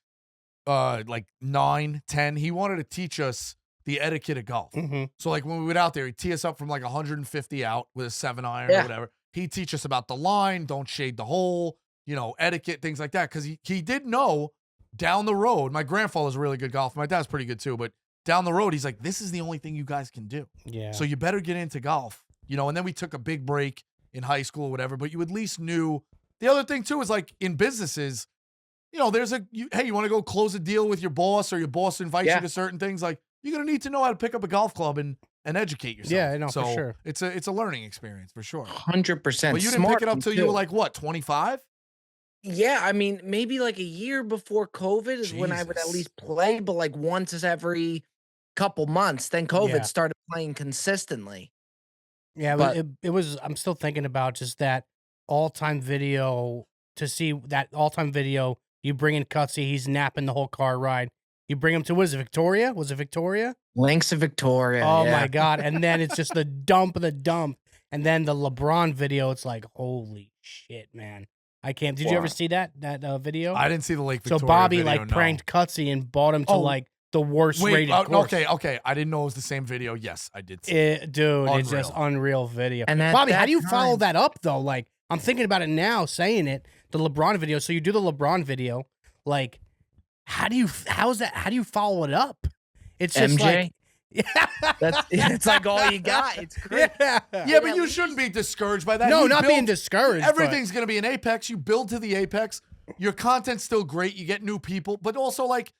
like 9, 10. He wanted to teach us the etiquette of golf. Mhm. So like when we went out there, he'd tee us up from like 150 out with a 7-iron or Yeah. whatever. He'd teach us about the line, don't shade the hole, you know, etiquette, things like that. Cause he did know down the road, my grandfather's a really good golfer. My dad's pretty good too, but down the road, he's like, this is the only thing you guys can do. Yeah. So you better get into golf, you know, and then we took a big break in high school or whatever, but you at least knew. The other thing too is like in businesses, you know, there's hey, you want to go close a deal with your boss or your boss invites you to certain things, like you're going to need to know how to pick up a golf club and educate yourself. Yeah, no, so for sure. It's a learning experience for sure. 100%. But you didn't pick it up till you were like what, 25? Yeah, I mean, maybe like a year before COVID is when I would at Jesus. least play, but like once every couple months. Then COVID Yeah. started playing consistently. Yeah, But- it was. I'm still thinking about just that all-time video. To see that all-time video, you bring in Cutsy, he's napping the whole car ride. You bring him to, what is it, Victoria? Was it Victoria? Links of Victoria. Oh yeah. my God! And then it's just the dump of the dump, and then the LeBron video. It's like, holy shit, man! I can't. Did you ever Wow. see that video? I didn't see the Lake So Victoria Bobby video, like no. pranked Cutsy and bought him to Oh, like the worst Wait, rated course. okay. I didn't know it was the same video. Yes, I did see Dude, it's just Unreal. unreal video. And at Bobby, how that do you follow time- that up though? Like, I'm thinking about it now, saying it. The LeBron video. So you do the LeBron video. Like, how do you follow it up? It's just MJ? like, That's it's like all you got. It's great. yeah. Yeah, but you shouldn't be discouraged by that. No, You not being build- discouraged. Everything's going to be an apex. You build to the apex. Your content's still great. You get new people, but also like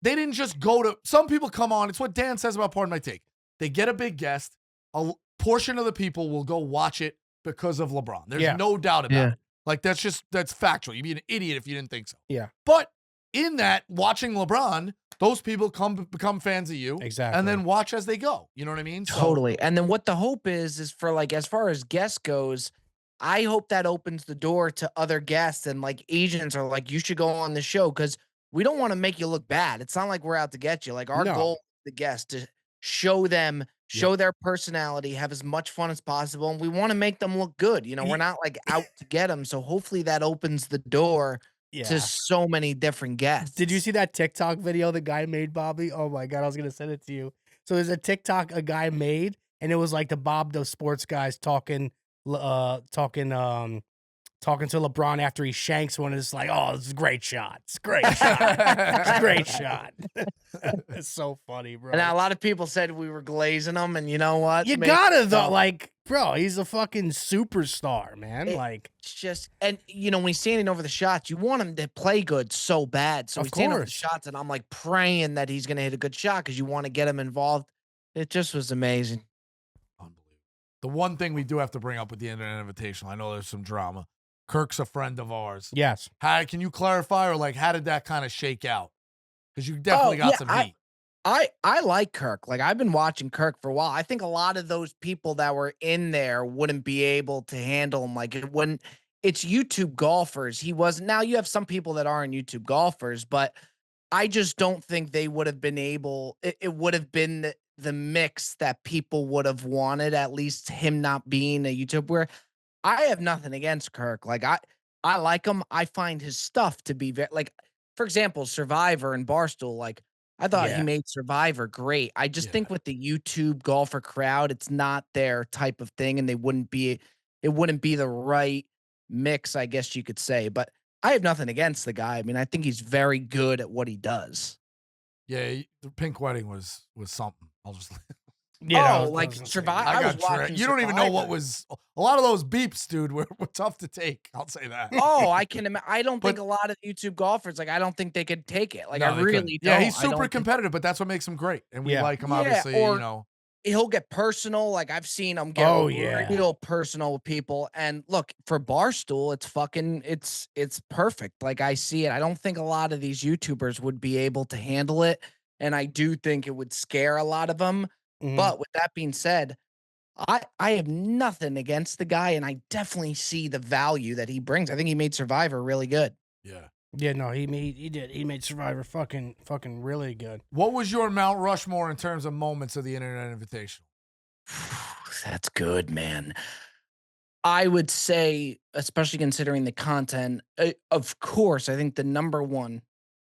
they didn't just go to. Some people come on. It's what Dan says about Pardon My Take. They get a big guest. A portion of the people will go watch it because of LeBron. There's Yeah. no doubt about Yeah. it. Like that's factual. You'd be an idiot if you didn't think so. Yeah. But in that, watching LeBron, those people become fans of you, Exactly. and then watch as they go. You know what I mean? So- Totally. And then what the hope is for like as far as guests goes, I hope that opens the door to other guests and like agents are like, you should go on the show because we don't want to make you look bad. It's not like we're out to get you. Like our No. goal is the guests to show them, show their personality, have as much fun as possible, and we want to make them look good. You know, we're not like out to get them. So hopefully that opens the door Yeah. to so many different guests. Did you see that TikTok video the guy made, Bobby? Oh my God, I was gonna send it to you. So there's a TikTok a guy made, and it was like the sports guys talking to LeBron after he shanks one. And it's like, oh, it's a great shot. It's a great shot. It's a great shot. It's so funny, bro. And a lot of people said we were glazing them, and you know what? You Maybe gotta though, so. like, bro, he's a fucking superstar, man. Like, It's just, and you know, when he's standing over the shots, you want him to play good so bad. So Of he's standing over the course. shots, and I'm like praying that he's going to hit a good shot because you want to get him involved. It just was amazing. Unbelievable. The one thing we do have to bring up with the Internet Invitational, I know there's some drama. Kirk's a friend of ours. yes. How can you clarify, or like how did that kind of shake out? Because you definitely got some heat. I like Kirk. Like I've been watching Kirk for a while. I think a lot of those people that were in there wouldn't be able to handle him. Like when it's YouTube golfers, he wasn't. Now you have some people that aren't YouTube golfers, but I just don't think they would have been able. It would have been the mix that people would have wanted. At least him not being a YouTuber. Where I have nothing against Kirk. Like I like him. I find his stuff to be very like, for example, Survivor and Barstool. Like I thought Yeah. he made Survivor great. I just Yeah. think with the YouTube golfer crowd, it's not their type of thing, and it wouldn't be the right mix, I guess you could say. But I have nothing against the guy. I mean, I think he's very good at what he does. Yeah, the Pink Wedding was something. I'll just. Yeah, Oh, like Survivor. I I was got watching You don't even know what Survivor. was. A lot of those beeps, dude, were tough to take. I'll say that. Oh, I can. I don't think But- a lot of YouTube golfers like. I don't think they could take it. Like No, I they couldn't. really Yeah, don't. he's I don't super think- competitive, but that's what makes him great, and we Yeah. like him. Yeah, Obviously, or- you know. He'll get personal. Like I've seen him get Oh, yeah. real personal with people. And look, for Barstool, it's perfect. Like I see it. I don't think a lot of these YouTubers would be able to handle it. And I do think it would scare a lot of them. Mhm. But with that being said, I have nothing against the guy, and I definitely see the value that he brings. I think he made Survivor really good. Yeah. Yeah, no, he made Survivor fucking really good. What was your Mount Rushmore in terms of moments of the Internet Invitational? That's good, man. I would say, especially considering the content, of course, I think the number one,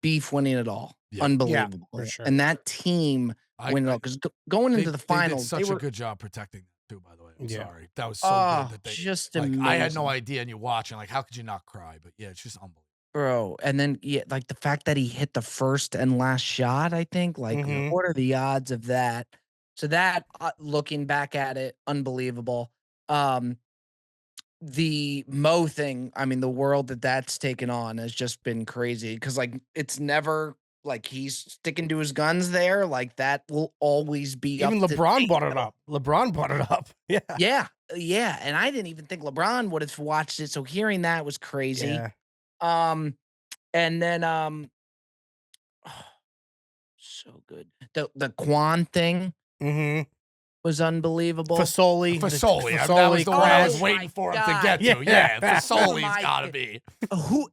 Beef winning it all. Yeah. unbelievable. for sure. And that team went up because going into the They did finals, such they were a good job protecting them too. By the way, I'm Yeah. sorry, that was so good that they just like. amazing. I had no idea, and you watching like, how could you not cry? But yeah, it's just unbelievable. Bro, and then like the fact that he hit the first and last shot, I think, like, Mhm. what are the odds of that? So that, looking back at it, unbelievable. Um, the Mo thing, I mean, the world that that's taken on has just been crazy because, like, it's never like he's sticking to his guns there. Like, that will always be Even up to LeBron date, brought it though. up. LeBron brought it up. Yeah. Yeah, yeah, and I didn't even think LeBron would have watched it. So hearing that was crazy. Yeah. Um, and then so good. The Quan thing Mhm. was unbelievable. Fasoli. the Fasoli, that was the Fasoli one I was crash. waiting my for him God. to get to. Yeah. Yeah, Oh Fasoli's my gotta God. be. Who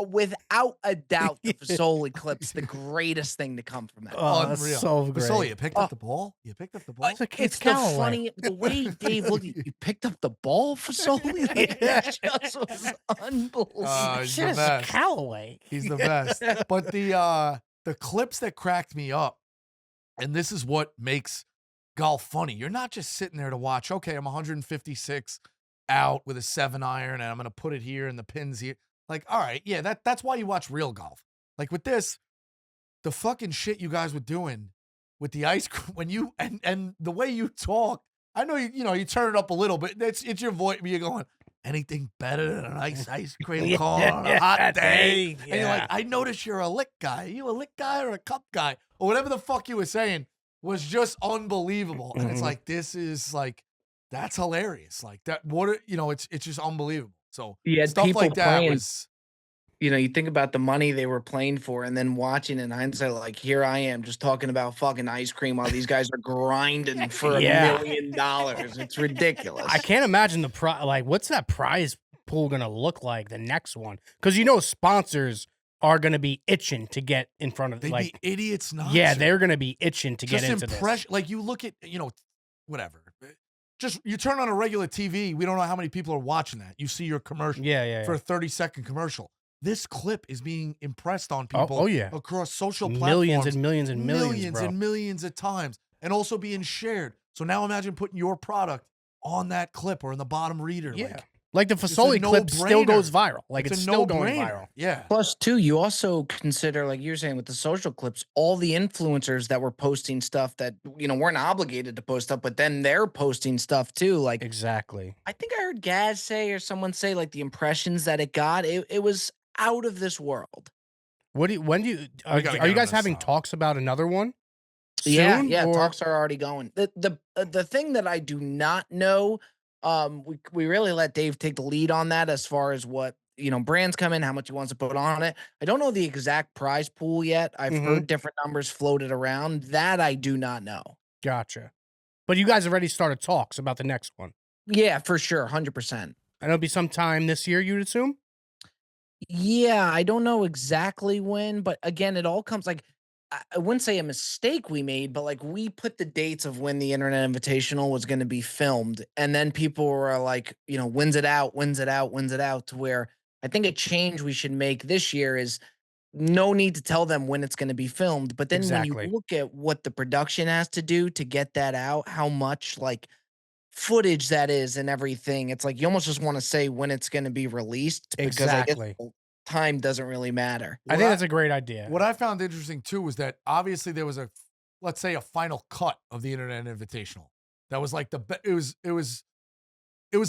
without a doubt, the Fasoli clip's the greatest thing to come from that. Oh, that's Unreal. so great. Fasoli, you picked up the ball. You picked up the ball. It's like, It's it's the Callaway. funny the way Dave looked. You picked up the ball, Fasoli. Like, it just was unbelievable. He's Shit the is best. Callaway. He's the best. But the clips that cracked me up, and this is what makes golf funny. You're not just sitting there to watch, okay, I'm 156 out with a 7-iron and I'm going to put it here and the pins here. Like, all right, yeah, that's why you watch real golf. Like with this, the fucking shit you guys were doing with the ice cream when you and the way you talk, I know you turn it up a little bit. It's your voice. You're going, anything better than an ice cream cone on a hot day? And you're like, I notice you're a lick guy. Are you a lick guy or a cup guy? Or whatever the fuck you were saying was just unbelievable. And it's Mhm. like, this is like, that's hilarious. Like that, it's just unbelievable. So You had stuff people like that playing, was, you think about the money they were playing for and then watching in hindsight, like, here I am just talking about fucking ice cream while these guys are grinding for Yeah. $1 million. It's ridiculous. I can't imagine the like what's that prize pool gonna look like the next one? Because sponsors are gonna be itching to get in front of they'd like be idiots not yeah, to. they're gonna be itching to get Just into this. like you look at, whatever. Just you turn on a regular TV, we don't know how many people are watching that. You see your commercial Yeah. for a 30-second commercial. This clip is being impressed on Oh, people yeah. across social Millions platforms. and millions and millions, bro. and millions of times, and also being shared. So now imagine putting your product on that clip or in the bottom reader. Yeah. Like the a Fasoli clip still no-brainer. goes viral. Like it's a still going no-brainer. viral. Yeah. Plus, too, you also consider, like you're saying with the social clips, all the influencers that were posting stuff that, weren't obligated to post up, but then they're posting stuff too. Like, Exactly. I think I heard Gaz say or someone say, like, the impressions that it got, it was out of this world. When do you are gotta you get on guys this having song. talks about another one? Yeah, Soon, yeah, or- talks are already going. The thing that I do not know, we really let Dave take the lead on that as far as what brands come in, how much he wants to put on it. I don't know the exact prize pool yet. I've Mhm. heard different numbers floated around. That I do not know. Gotcha. But you guys already started talks about the next one. Yeah, for sure, 100%. And it'll be sometime this year, you'd assume? Yeah, I don't know exactly when, but again, it all comes like I wouldn't say a mistake we made, but like we put the dates of when the Internet Invitational was going to be filmed, and then people were like, when's it out, when's it out, when's it out, to where I think a change we should make this year is no need to tell them when it's going to be filmed, but then when Exactly. you look at what the production has to do to get that out, how much like footage that is and everything. It's like you almost just want to say when it's going to be released because I guess Exactly. time doesn't really matter. I think that's a great idea. What I found interesting too was that obviously there was let's say a final cut of the Internet Invitational. That was like it was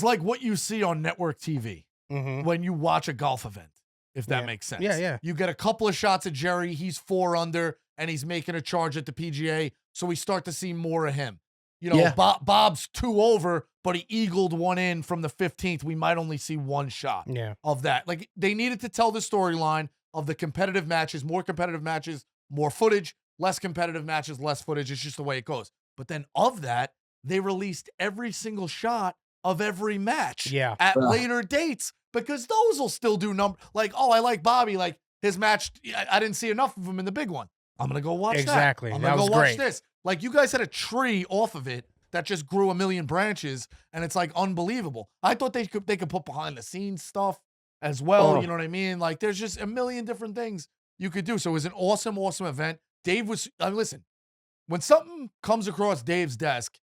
like what you see on network TV Mhm. when you watch a golf event, if that Yeah. makes sense. Yeah. You get a couple of shots of Jerry, he's 4 under, and he's making a charge at the PGA, so we start to see more of him. Yeah. Bob's 2 over, but he eagled one in from the 15th. We might only see one shot Yeah. of that. Like they needed to tell the storyline of the competitive matches, more footage, less competitive matches, less footage. It's just the way it goes. But then of that, they released every single shot of every match Yeah. at Ugh. later dates because those will still do like, oh, I like Bobby, like his match. I didn't see enough of him in the big one. I'm going to go watch Exactly. that. I'm That going to was go watch great. this. Like you guys had a tree off of it that just grew 1 million branches, and it's like unbelievable. I thought they could put behind the scenes stuff as well. Oh. You know what I mean? Like there's just 1 million different things you could do. So it was an awesome, awesome event. Dave was, listen, when something comes across Dave's desk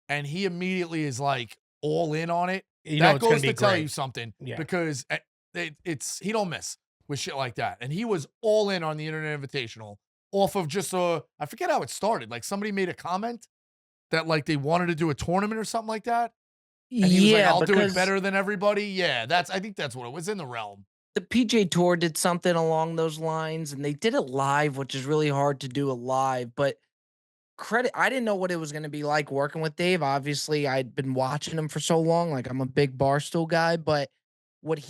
and he immediately is like all in on it, that goes to tell you something because it's he don't miss with shit like that. And he was all in on the Internet Invitational off of just I forget how it started. Like somebody made a comment that like they wanted to do a tournament or something like that. And he was like, I'll do it better than everybody. Yeah, I think that's what it was in the realm. The PJ Tour did something along those lines, and they did it live, which is really hard to do it live. But I didn't know what it was going to be like working with Dave. Obviously, I'd been watching him for so long. Like, I'm a big Barstool guy, but what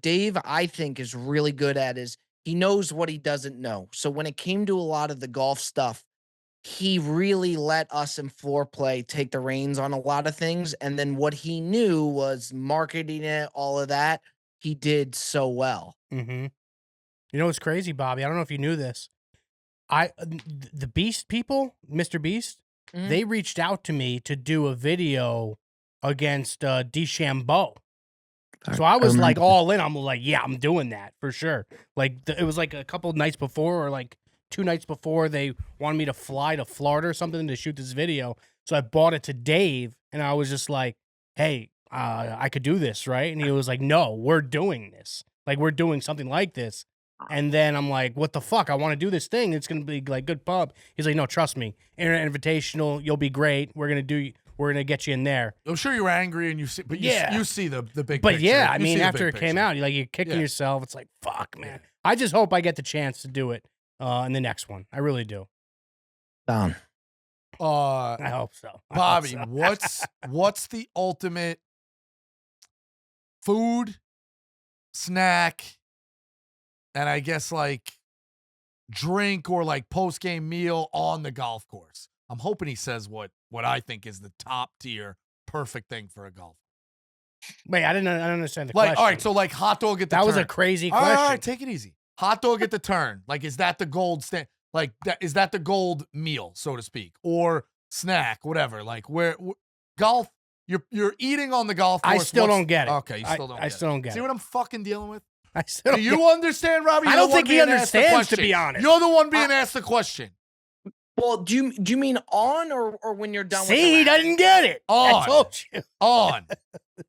Dave, I think, is really good at is he knows what he doesn't know. So when it came to a lot of the golf stuff, he really let us in floor play take the reins on a lot of things. And then what he knew was marketing it, all of that. He did so well. Mm-hmm. You know what's crazy, Bobby? I don't know if you knew this. The Beast people, Mr. Beast, they reached out to me to do a video against DeChambeau. So I was like all in. I'm like, yeah, I'm doing that for sure. Like it was like a couple nights before, or like 2 nights before, they wanted me to fly to Florida or something to shoot this video. So I bought it to Dave, and I was just like, hey, I could do this, right? And he was like, no, we're doing this. Like, we're doing something like this. And then I'm like, what the fuck? I want to do this thing. It's going to be like good pub. He's like, no, trust me. Internet Invitational, you'll be great. We're going to get you in there. I'm sure you were angry and you see, but you see the big But picture. yeah, I mean, after it came out, you're kicking yourself. It's like, fuck, man. I just hope I get the chance to do it in the next one. I really do. Down. I hope so. Bobby, what's the ultimate food, snack, and I guess like drink or like post-game meal on the golf course? I'm hoping he says what I think is the top tier perfect thing for a golf. Wait, I don't understand the question. All right, so like hot dog at the turn. That was a crazy question. All right, take it easy. Hot dog at the turn. Like, is that the gold stand? Like, is that the gold meal, so to speak, or snack, whatever? Like, where golf? You're eating on the golf course. I still don't get it. Okay, you still don't. I still don't get it. See what I'm fucking dealing with? I still. Do you understand, Robbie? I don't think he understands, to be honest. You're the one being asked the question. Well, do you mean on or when you're done? See, he doesn't get it. On. I told you. On.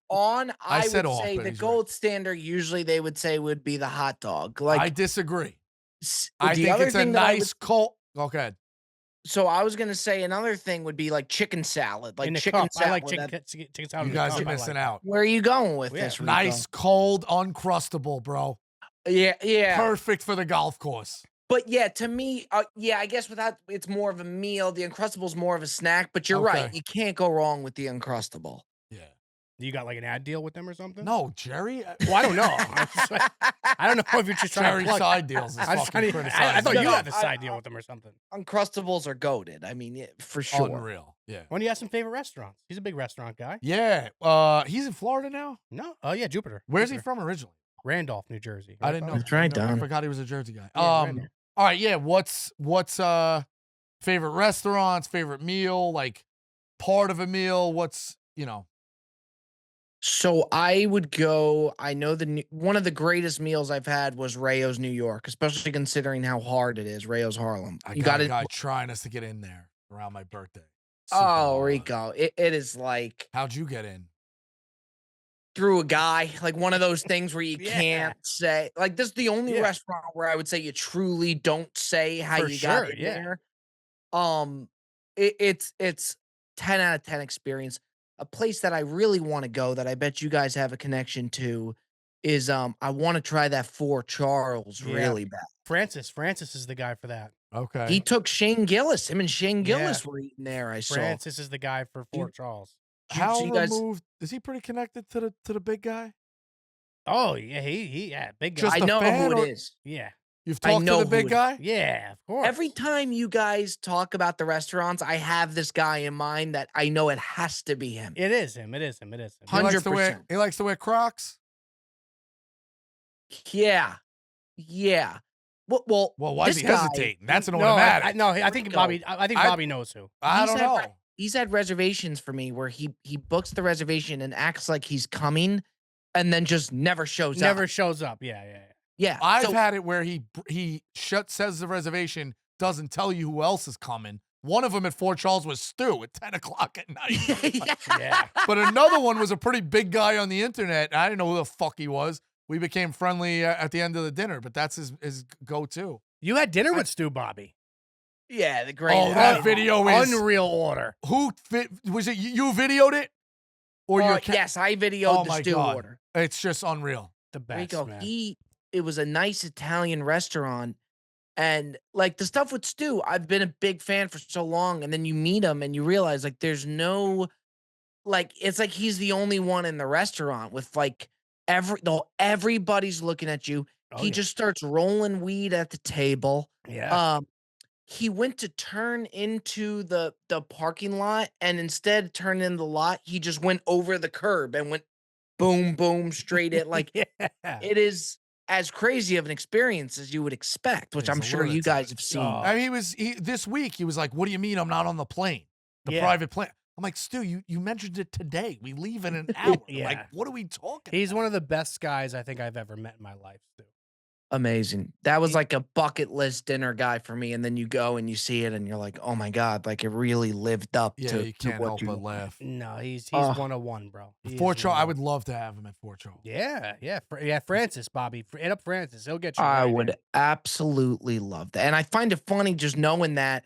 On. I said would off, say but the he's gold standard usually they would say would be the hot dog. Like, I disagree. I think it's a nice cold. Okay. So I was gonna say another thing would be like chicken salad, like In the chicken cup. salad. I like chicken salad. You guys are missing out. Where are you going with this? Rico? Nice, cold, uncrustable, bro. Yeah. Perfect for the golf course. But yeah, to me, I guess without it's more of a meal. The Uncrustable's more of a snack. But you're right. You can't go wrong with the Uncrustable. Yeah. You got like an ad deal with them or something? No, Jerry. Well, I don't know. I don't know if you're just trying Jerry to plug. side deals. Is fucking I thought you No, had the side deal with them or something. Uncrustables are goated. I mean, for sure. Unreal. Yeah. When do you have some favorite restaurants? He's a big restaurant guy. Yeah. He's in Florida now. No. Oh yeah, Jupiter. Where's he from originally? Randolph, New Jersey. I didn't know. That's right, I Don. forgot he was a Jersey guy. Yeah, all right, yeah. What's favorite restaurants, favorite meal, like part of a meal? What's So I would go. I know one of the greatest meals I've had was Rayo's New York, especially considering how hard it is. Rayo's Harlem. I got a guy trying us to get in there around my birthday. Super hard. Rico, it is like How'd you get in? through a guy, like one of those things where you can't say. Like, this is the only restaurant where I would say you truly don't say how For you sure, got in there. It's 10 out of 10 experience. A place that I really want to go that I bet you guys have a connection to is I want to try that Fort Charles really bad. Francis is the guy for that. Okay. He took Shane Gillis. Him and Shane Gillis were eating there. I saw. Francis is the guy for Fort Charles. How so you guys- removed is he pretty connected to the big guy? Oh yeah, he big guy. Just I a know fan, who or- it is. Yeah. You've I talked to know the big who it guy? Yeah, of course. Every time you guys talk about the restaurants, I have this guy in mind that I know it has to be him. It is him. He 100%. likes to wear Crocs. Yeah. Well, Why is this he guy- hesitating? That's an No, automatic. I think Rico. Bobby. I think Bobby knows who. I don't know. He's had reservations for me where he books the reservation and acts like he's coming, and then just never shows up. Never shows up. Yeah. Yeah. I've So had it where he says the reservation, doesn't tell you who else is coming. One of them at Fort Charles was Stu at 10 o'clock at night. Yeah. But another one was a pretty big guy on the internet. I didn't know who the fuck he was. We became friendly at the end of the dinner, but that's his go-to. You had dinner with Stu, Bobby. yeah, the great. Oh, that video is Unreal order. was it you videoed it? Or your yes, I videoed Oh the my stew God. order. It's just unreal. The best, Rico, man. it was a nice Italian restaurant. And like the stuff with Stu, I've been a big fan for so long. And then you meet him and you realize like there's no, like, it's like he's the only one in the restaurant with like everybody's looking at you. Oh, He yeah. just starts rolling weed at the table. Yeah. He went to turn into the parking lot, and instead of turning in the lot, he just went over the curb and went boom, boom, straight at like Yeah. it is as crazy of an experience as you would expect, which He's I'm a sure you lunatic. guys have seen. Oh. I mean, this week he was like, "What do you mean I'm not on the plane? The Yeah. private plane?" I'm like, "Stu, you mentioned it today. We leave in an hour. Yeah. Like, what are we talking?" He's one of the best guys I think I've ever met in my life, Stu. Amazing. That was like a bucket list dinner guy for me. And then you go and you see it and you're like, oh my God, like it really lived up Yeah, to you can't what help you but laugh. No, he's Oh. 101, bro. He is Fort Charles, I 101. would love to have him at Fort Charles. Yeah. Francis, Bobby. Hit up Francis. He'll get you. I right would in. absolutely love that. And I find it funny just knowing that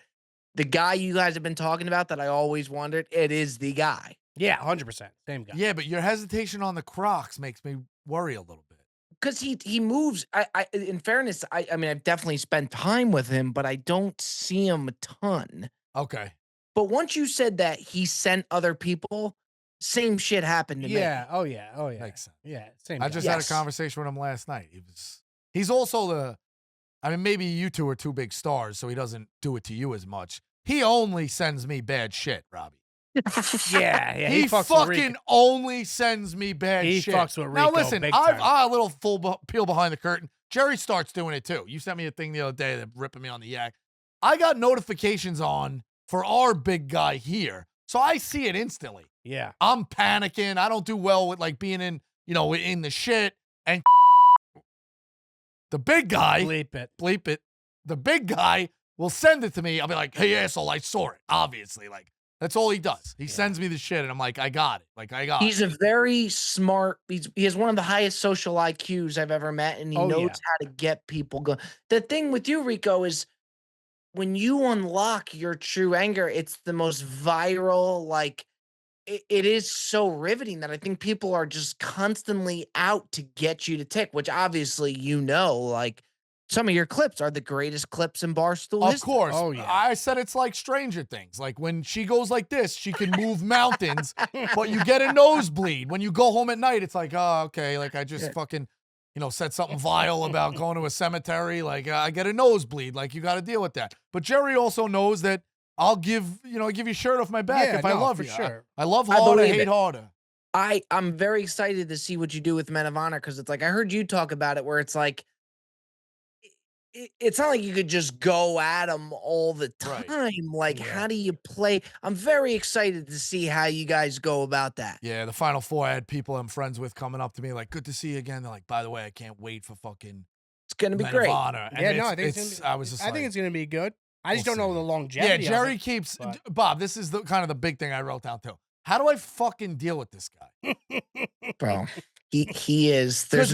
the guy you guys have been talking about that I always wondered, it is the guy. Yeah, 100%. Same guy. Yeah, but your hesitation on the Crocs makes me worry a little bit. Because he moves. In fairness, I mean, I've definitely spent time with him, but I don't see him a ton. Okay. But once you said that he sent other people, same shit happened to me. Yeah. Oh, yeah. Makes sense. Yeah. Same I guy. just had a Yes. conversation with him last night. He's also I mean, maybe you two are two big stars, so he doesn't do it to you as much. He only sends me bad shit, Robbie. Yeah. He fucks with Rico. fucking only sends me bad He shit. fucks with Now Rico listen, big I've time. a little peel behind the curtain. Jerry starts doing it too. You sent me a thing the other day that ripping me on the yak. I got notifications on for our big guy here, so I see it instantly. Yeah. I'm panicking. I don't do well with like being in the shit. And the big guy, Bleep it. the big guy will send it to me. I'll be like, hey, asshole, I saw it. Obviously, like, that's all he does. He sends me the shit, and I'm like, I got it. Like, I got He's it. a very smart. He has one of the highest social IQs I've ever met, and he knows yeah. how to get people going. The thing with you, Rico, is when you unlock your true anger, it's the most viral. Like it is so riveting that I think people are just constantly out to get you to tick. Which obviously, like some of your clips are the greatest clips in Barstool Of history. course. Oh, yeah. I said it's like Stranger Things. Like, when she goes like this, she can move mountains, but you get a nosebleed. When you go home at night, it's like, oh, okay, like I just fucking, said something vile about going to a cemetery. Like, I get a nosebleed. Like, you got to deal with that. But Jerry also knows that I'll give your shirt off my back if I love for you. sure. I love harder, believe hate it. harder. I'm very excited to see what you do with Men of Honor, because it's like I heard you talk about it, where it's like it's not like you could just go at them all the time. Right. Like, how do you play? I'm very excited to see how you guys go about that. Yeah, the Final Four, I had people I'm friends with coming up to me like, good to see you again. They're like, by the way, I can't wait for fucking It's gonna be Men great. of Honor. And Yeah, no, I think it's gonna be, I was just I think like, it's gonna be good. I just we'll don't know see. the longevity. Yeah, of Jerry it, keeps but- Bob. This is the kind of the big thing I wrote down too. How do I fucking deal with this guy? Bro, he is. Because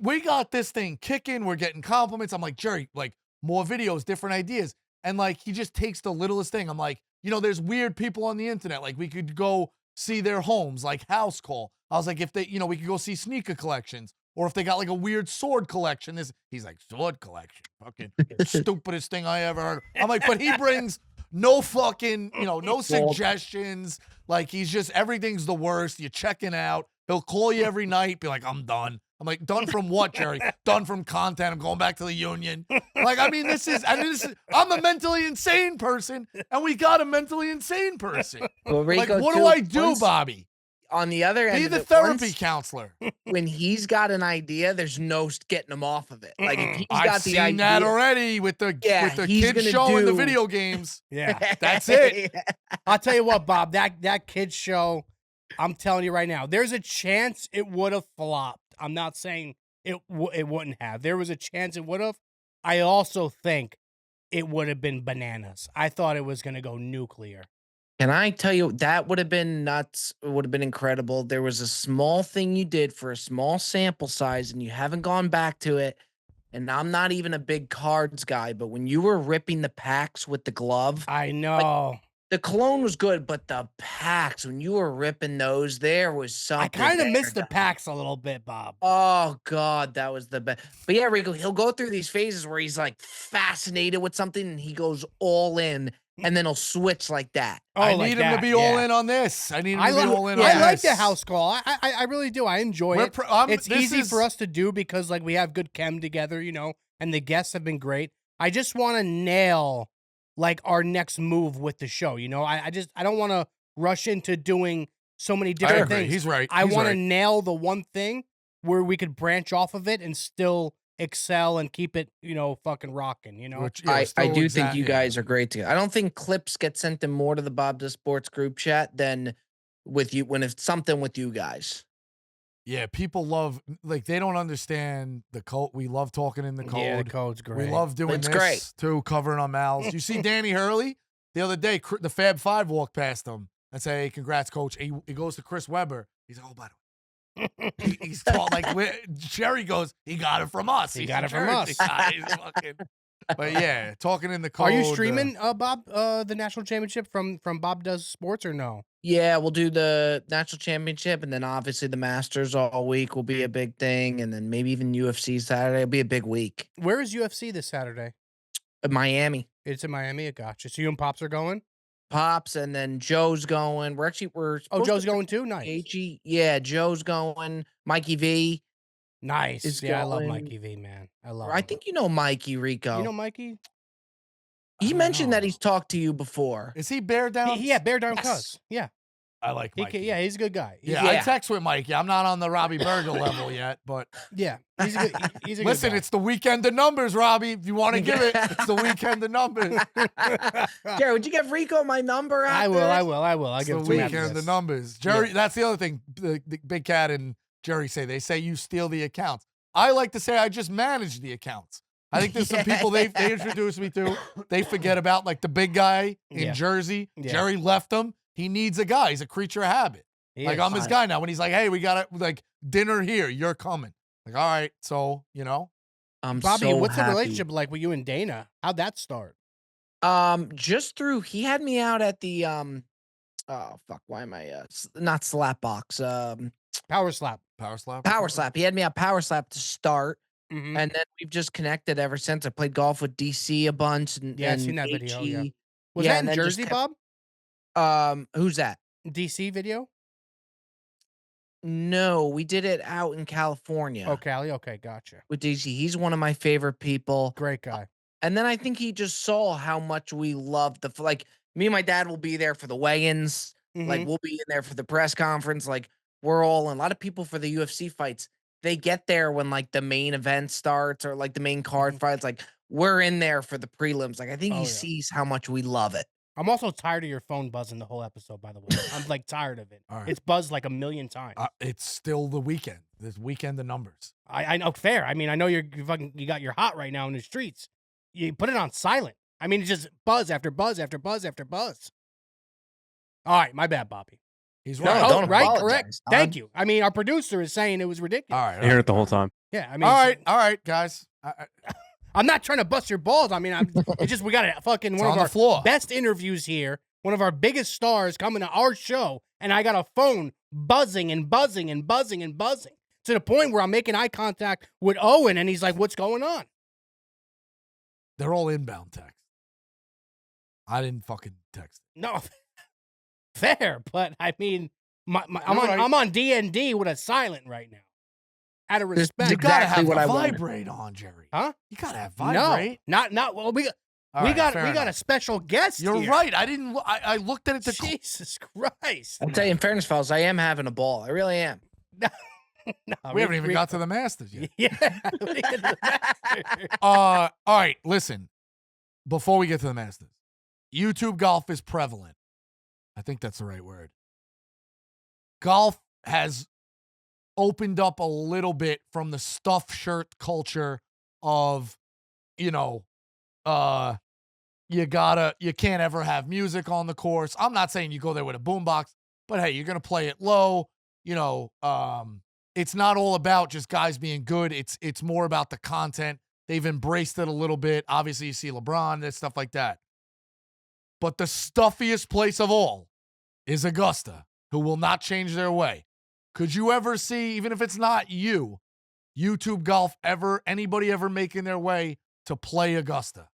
we got this thing kicking. We're getting compliments. I'm like, Jerry, like, more videos, different ideas, and like he just takes the littlest thing. I'm like, there's weird people on the internet. Like, we could go see their homes, like House Call. I was like, if they, we could go see sneaker collections, or if they got like a weird sword collection. He's like, sword collection, fucking stupidest thing I ever heard. I'm like, but he brings no fucking, no suggestions. Like, he's just, everything's the worst. You're checking out. He'll call you every night, be like, I'm done. I'm like, done from what, Jerry? Done from content. I'm going back to the union. Like, I'm a mentally insane person, and we got a mentally insane person. Well, Like, Rico, what too, do I do, once- Bobby? On the other end, Be of the it, therapy once- counselor. when he's got an idea, there's no getting him off of it. Like, if he's I've got the seen idea, that already with the he's kids gonna show and the do- video games. Yeah. That's it. I'll tell you what, Bob, that kids show, I'm telling you right now, there's a chance it would have flopped. I'm not saying it wouldn't have. There was a chance it would have. I also think it would have been bananas. I thought it was going to go nuclear. Can I tell you that would have been nuts? It would have been incredible. There was a small thing you did for a small sample size, and you haven't gone back to it. And I'm not even a big cards guy, but when you were ripping the packs with the glove, I like know. the cologne was good, but the packs, when you were ripping those, there was I something. kind of there, missed the dog. packs a little bit, Bob. Oh God, that was the best. But yeah, Rico, he'll go through these phases where he's like fascinated with something and he goes all in, and then he'll switch like that. Oh, I like need him to that, be all yeah. in on this. I need him I to be all in on I this. like the house call. I really do. I enjoy We're it. It's this easy is- for us to do because like we have good chem together, you know, and the guests have been great. I just want to nail like our next move with the show, you know. I don't want to rush into doing so many I different agree. things. He's right. I He's want to right. nail the one thing where we could branch off of it and still excel and keep it, you know, fucking rocking, you know. Which, yeah, I still do exact- think you yeah. guys are great together. I don't think clips get sent to more to the Bob Does Sports group chat than with you when it's something with you guys. Yeah, people love, like, they don't understand the code. We love talking in the code. Yeah, the code's great. We love doing It's this great. too, covering our mouths. You see Danny Hurley the other day, the Fab Five walked past him and say, "Hey, congrats, coach." He goes to Chris Webber. He's like, "Oh, by the way." He's taught like Jerry goes, he got it from us. He He's got a it from Jersey us. guy. He's fucking- but yeah, talking in the code. Are you streaming, Bob, the national championship from Bob Does Sports or no? Yeah, we'll do the national championship, and then obviously the Masters all week will be a big thing, and then maybe even UFC Saturday. It'll be a big week. Where is UFC this Saturday? Miami. It's in Miami. I gotcha. So you and Pops are going? Pops, and then Joe's going. We're Oh, supposed Joe's to going too? Nice. AG. Yeah, Joe's going. Mikey V. Nice. is Yeah, I love going. Mikey V, man. I love I him. think you know Mikey Rico. You know Mikey? he don't mentioned that know. he's talked to you before. Is he bear down? Yeah, Bear Down Yes. Cuz. Yeah. I like He Mikey. yeah, he's a good guy. Yeah, I Yeah. text with Mikey. I'm not on the Robby Berger level yet, but Yeah. He's a good he's a listen, good it's the weekend of numbers, Robbie. If you want to give it, it's the weekend of numbers. Jared, would you give Rico my number? I after will, I this? will, I will. I'll It's give the it to him after weekend of this. numbers. Jerry, Yeah. that's the other thing. The Big Cat and Jerry say. They say you steal the accounts. I like to say I just manage the accounts. I think there's some people they introduced me to. They forget about like the big guy in Yeah. Jersey. Yeah. Jerry left him. He needs a guy. He's a creature of habit. He Like is. I'm his guy now. When he's like, "Hey, we got to like dinner here. You're coming." Like, all right. So I'm Bobby, so what's happy. the relationship like with you and Dana? How'd that start? Just through he had me out at the oh fuck, why am I not Slapbox, Power slap. Power slap. Power Slap. He had me at Power Slap to start, Mhm. and then we've just connected ever since. I played golf with DC a bunch, and Yeah, I've and seen that video, yeah. HE. Was Yeah, that and in then just Jersey, kept- Bob? Who's that? DC video? No, we did it out in California Oh, Cali. Okay, gotcha. with DC. He's one of my favorite people. Great guy. And then I think he just saw how much we love like me and my dad will be there for the weigh-ins. Like Mhm. we'll be in there for the press conference. Like we're all and a lot of people for the UFC fights. They get there when like the main event starts or like the main card Mhm. fights. Like we're in there for the prelims. Like I think Oh, he yeah. sees how much we love it. I'm also tired of your phone buzzing the whole episode, by the way. I'm like tired of it. All right. It's buzzed like a million times. It's still the weekend. This weekend of numbers. I know, fair. I mean, I know you got your hot right now in the streets. You put it on silent. I mean, it's just buzz after buzz after buzz after buzz. All right, my bad, Bobby. He's No, right. Oh, don't right, apologize, correct. Don. Thank you. I mean, our producer is saying it was ridiculous. All right. I heard it the whole time. Yeah, I mean, All right, guys. I'm not trying to bust your balls. I mean, it's just we got a fucking one on of the our floor. best interviews here, one of our biggest stars coming to our show, and I got a phone buzzing and buzzing and buzzing and buzzing to the point where I'm making eye contact with Owen, and he's like, "What's going on?" They're all inbound text. I didn't fucking text. No, fair, but I mean, I'm You're on right. I'm on DND with a silent right now, out of respect. You gotta Exactly have what a I wanted. vibrate on, Jerry. Huh? You gotta have No, vibrate. not well. We All right, got fair a enough. special guest. You're here. right. I didn't. I looked at it to. Jesus Christ! I'll tell you, in fairness, fellas, I am having a ball. I really am. No, We haven't even got to the Masters yet. Yeah. we get to the Masters. All right. Listen. Before we get to the Masters, YouTube golf is prevalent. I think that's the right word. Golf has opened up a little bit from the stuff shirt culture of, you know, uh, you can't ever have music on the course. I'm not saying you go there with a boombox, but hey, you're gonna play it low. You know, it's not all about just guys being good. It's more about the content. They've embraced it a little bit. Obviously, you see LeBron and stuff like that. But the stuffiest place of all is Augusta, who will not change their way. Could you ever see, even if it's not you, YouTube golf anybody ever making their way to play Augusta?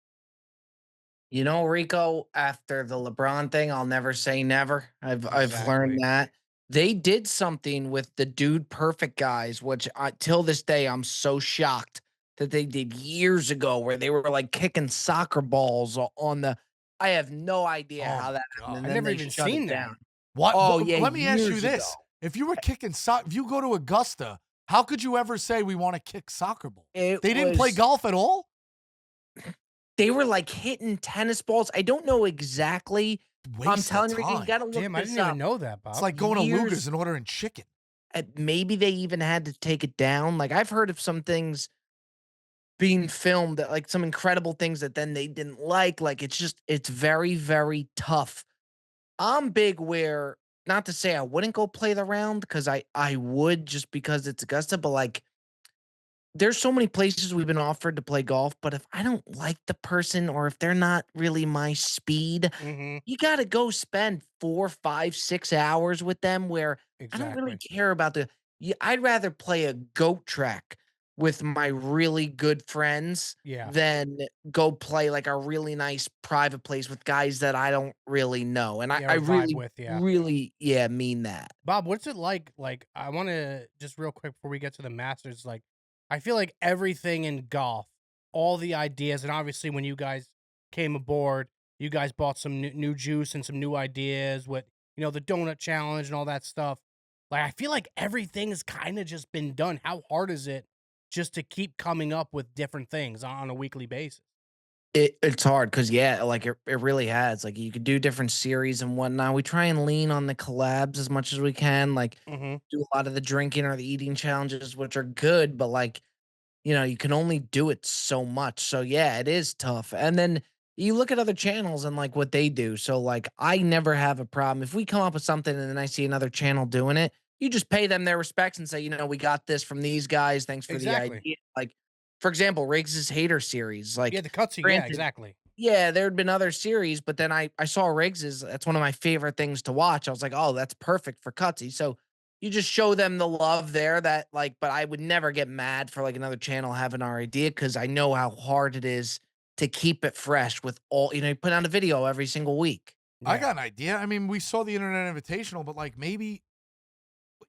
You know, Rico, after the LeBron thing, I'll never say never. I've learned Exactly. that. They did something with the Dude Perfect guys, which till this day I'm so shocked that they did years ago, where they were like kicking soccer balls on the. I have no idea Oh how my that happened, God. and I then never they even shut it seen that. down. What? Oh yeah, Let me ask you years ago. this. If you were kicking if you go to Augusta, how could you ever say we want to kick soccer ball? It They didn't play was golf at all? they were like hitting tennis balls. I don't know exactly. I'm Waste of telling you, Rico, you time. got to look Damn, I this didn't even up. know that, It's Bob. like going to Years Luger's and ordering chicken. Maybe they even had to take it down. Like I've heard of some things being filmed that like some incredible things that then they didn't like. Like it's very, very tough. I'm big where not to say I wouldn't go play the round because I would just because it's Augusta, but like there's so many places we've been offered to play golf, but if I don't like the person or if they're not really my speed, Mm-hmm. you gotta go spend 4, 5, 6 hours with them where I don't really Exactly. care about I'd rather play a goat track with my really good friends Yeah. than go play like a really nice private place with guys that I don't really know. And Yeah, I or vibe really, with, yeah. really, yeah, mean that. Bob, what's it like? Like, I want to just real quick before we get to the Masters. Like, I feel like everything in golf, all the ideas, and obviously when you guys came aboard, you guys bought some new juice and some new ideas with, the donut challenge and all that stuff. Like, I feel like everything has kind of just been done. How hard is it just to keep coming up with different things on a weekly basis? It's hard because yeah, like it really has. Like you could do different series and whatnot. We try and lean on the collabs as much as we can. Like Mm-hmm. do a lot of the drinking or the eating challenges, which are good, but like you can only do it so much. So yeah, it is tough. And then you look at other channels and like what they do. So like I never have a problem if we come up with something and then I see another channel doing it. You just pay them their respects and say, we got this from these guys. Thanks for the Exactly. idea. Like, for example, Riggs's Hater series. Yeah, Like, the cutscene. Yeah, granted, exactly. yeah, there had been other series, but then I saw Riggs's. That's one of my favorite things to watch. I was like, oh, that's perfect for Cutsy. So you just show them the love there that like, but I would never get mad for like another channel having our idea because I know how hard it is to keep it fresh with all, you put out a video every single week. I Yeah. got an idea. I mean, we saw the Internet Invitational, but like maybe,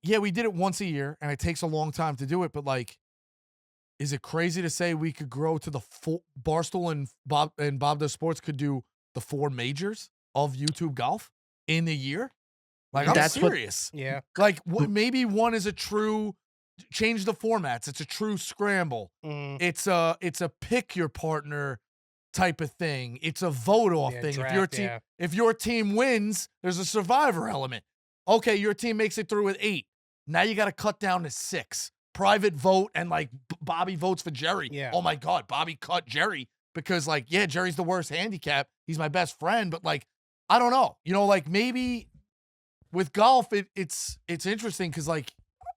yeah, we did it once a year and it takes a long time to do it. But like, is it crazy to say we could grow to the full Barstool and Bob Does Sports could do the 4 majors of YouTube golf in a year? Like, I'm That's what- serious. Yeah. Like, maybe one is a true change the formats. It's a true scramble. Mm-hmm. It's a pick your partner type of thing. It's a vote off Yeah, thing. draft, yeah. If your team wins, there's a survivor element. Okay, your team makes it through with 8. Now you got to cut down to 6. Private vote and like Bobby votes for Jerry. Yeah. Oh my God, Bobby cut Jerry because like, yeah, Jerry's the worst handicap. He's my best friend, but like, I don't know. Like maybe with golf, it's interesting because like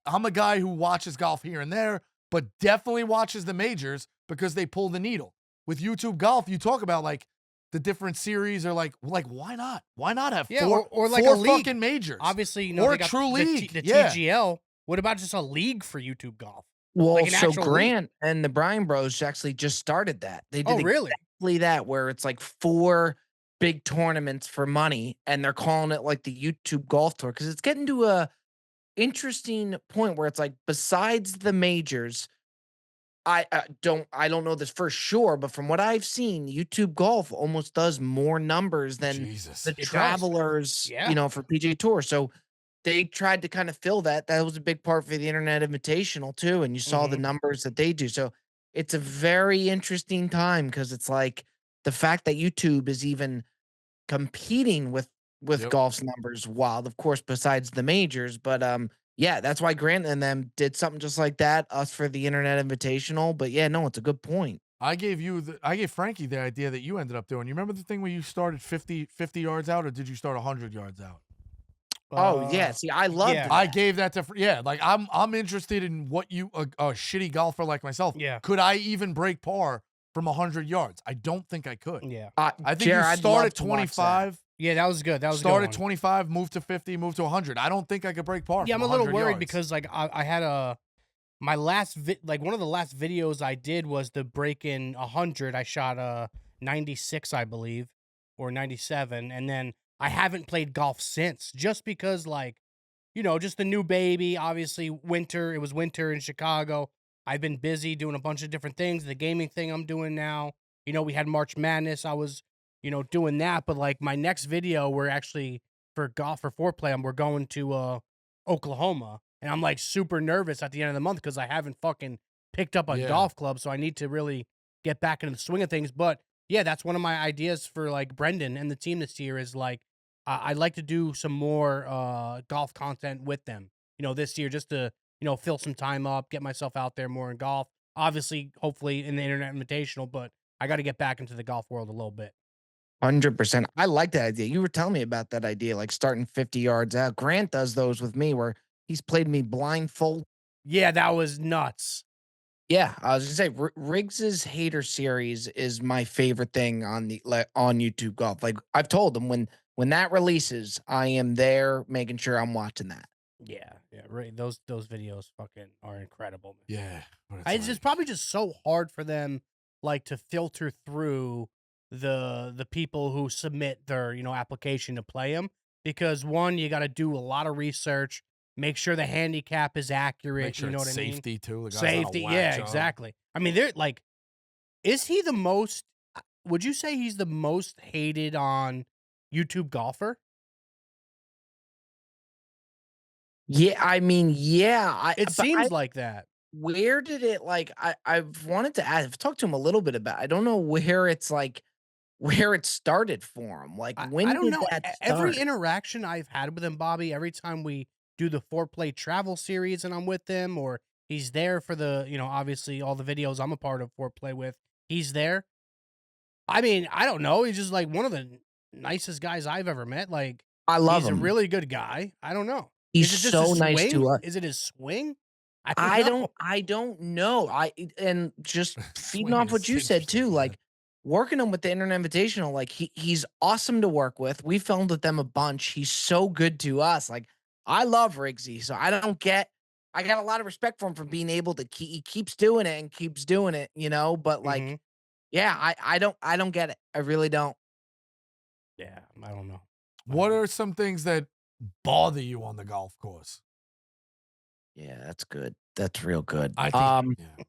I'm a guy who watches golf here and there, but definitely watches the majors because they pull the needle. With YouTube golf, you talk about like the different series are like why not? Why not have Yeah, four, or like four a league. fucking majors? Obviously, Or they a got true league. the Yeah. TGL. What about just a league for YouTube golf? Well, Like an so actual league. Grant and the Bryan Bros actually just started that. They did Oh, really? exactly that, where it's like 4 big tournaments for money, and they're calling it like the YouTube Golf Tour because it's getting to a interesting point where it's like besides the majors, I don't know this for sure, but from what I've seen, YouTube Golf almost does more numbers than Jesus. the It does. Travelers, Yeah. for PGA Tour. So they tried to kind of fill that. That was a big part for the Internet Invitational too, and you saw the Mhm. numbers that they do. So it's a very interesting time because it's like the fact that YouTube is even competing with Yep. golf's numbers, wild, of course, besides the majors. But Yeah, that's why Grant and them did something just like that, us for the Internet Invitational. But yeah, no, it's a good point. I gave Frankie the idea that you ended up doing. You remember the thing where you started 50 yards out, or did you start 100 yards out? Oh yeah, see, I loved yeah. I that. gave that to like I'm interested in what you a shitty golfer like myself. Yeah. Could I even break par from 100 yards? I don't think I could. Yeah. I think Jer, you I'd start love at to watch that. 25, Yeah, that was good. That was a good start at one. 25, move to 50, move to 100. I don't think I could break par. Yeah, I'm from a little 100 worried yards. because like I had my last like one of the last videos I did was the break in 100. I shot a 96, I believe, or 97, and then I haven't played golf since just because like, you know, just the new baby, obviously winter, it was winter in Chicago. I've been busy doing a bunch of different things, the gaming thing I'm doing now. You know, we had March Madness. I was, you know, doing that, but like my next video we're actually for golf for foreplay, we're going to Oklahoma. And I'm like super nervous at the end of the month because I haven't fucking picked up a Yeah. golf club. So I need to really get back into the swing of things. But yeah, that's one of my ideas for like Brendan and the team this year is like, I'd like to do some more golf content with them, you know, this year just to, you know, fill some time up, get myself out there more in golf. Obviously, hopefully in the Internet Invitational, but I got to get back into the golf world a little bit. 100%. I like that idea. You were telling me about that idea, like starting 50 yards out. Grant does those with me where he's played me blindfold. Yeah, that was nuts. Yeah, I was gonna say Riggs's hater series is my favorite thing on the on YouTube golf. Like I've told him when that releases, I am there making sure I'm watching that. Yeah, yeah, right. Those videos fucking are incredible. Man. Yeah. but It's just probably just so hard for them, like to filter through the people who submit their application to play them because one, you got to do a lot of research, make sure the handicap is accurate. make sure you know it's what I mean? safety too. The guy's Safety, yeah, exactly. I mean, they're like, is he the most? Would you say he's the most hated on YouTube golfer? Yeah, I mean, yeah. It but seems like that. where did it like I've wanted to ask, I've talked to him a little bit about. I don't know where it's like where it started for him. Like when I don't did know. that Every start? interaction I've had with him, Bobby, every time we do the foreplay travel series and I'm with him, or he's there for the, obviously all the videos I'm a part of foreplay with, he's there. I mean, I don't know. He's just like one of the nicest guys I've ever met. Like, I love he's him. a really good guy. I don't know. He's Is it just so his nice swing? to us. Is it his swing? I don't know. And just feeding Swing off what is you said too, interesting, like working him with the Internet Invitational, like he's awesome to work with. We filmed with them a bunch. He's so good to us. Like I love Riggsy, so I got a lot of respect for him for being able to he keeps doing it and keeps doing it, but like Mhm. yeah, I don't get it. I really don't. Yeah, I don't know. What are some things that bother you on the golf course? Yeah, that's good. That's real good. I think. Yeah.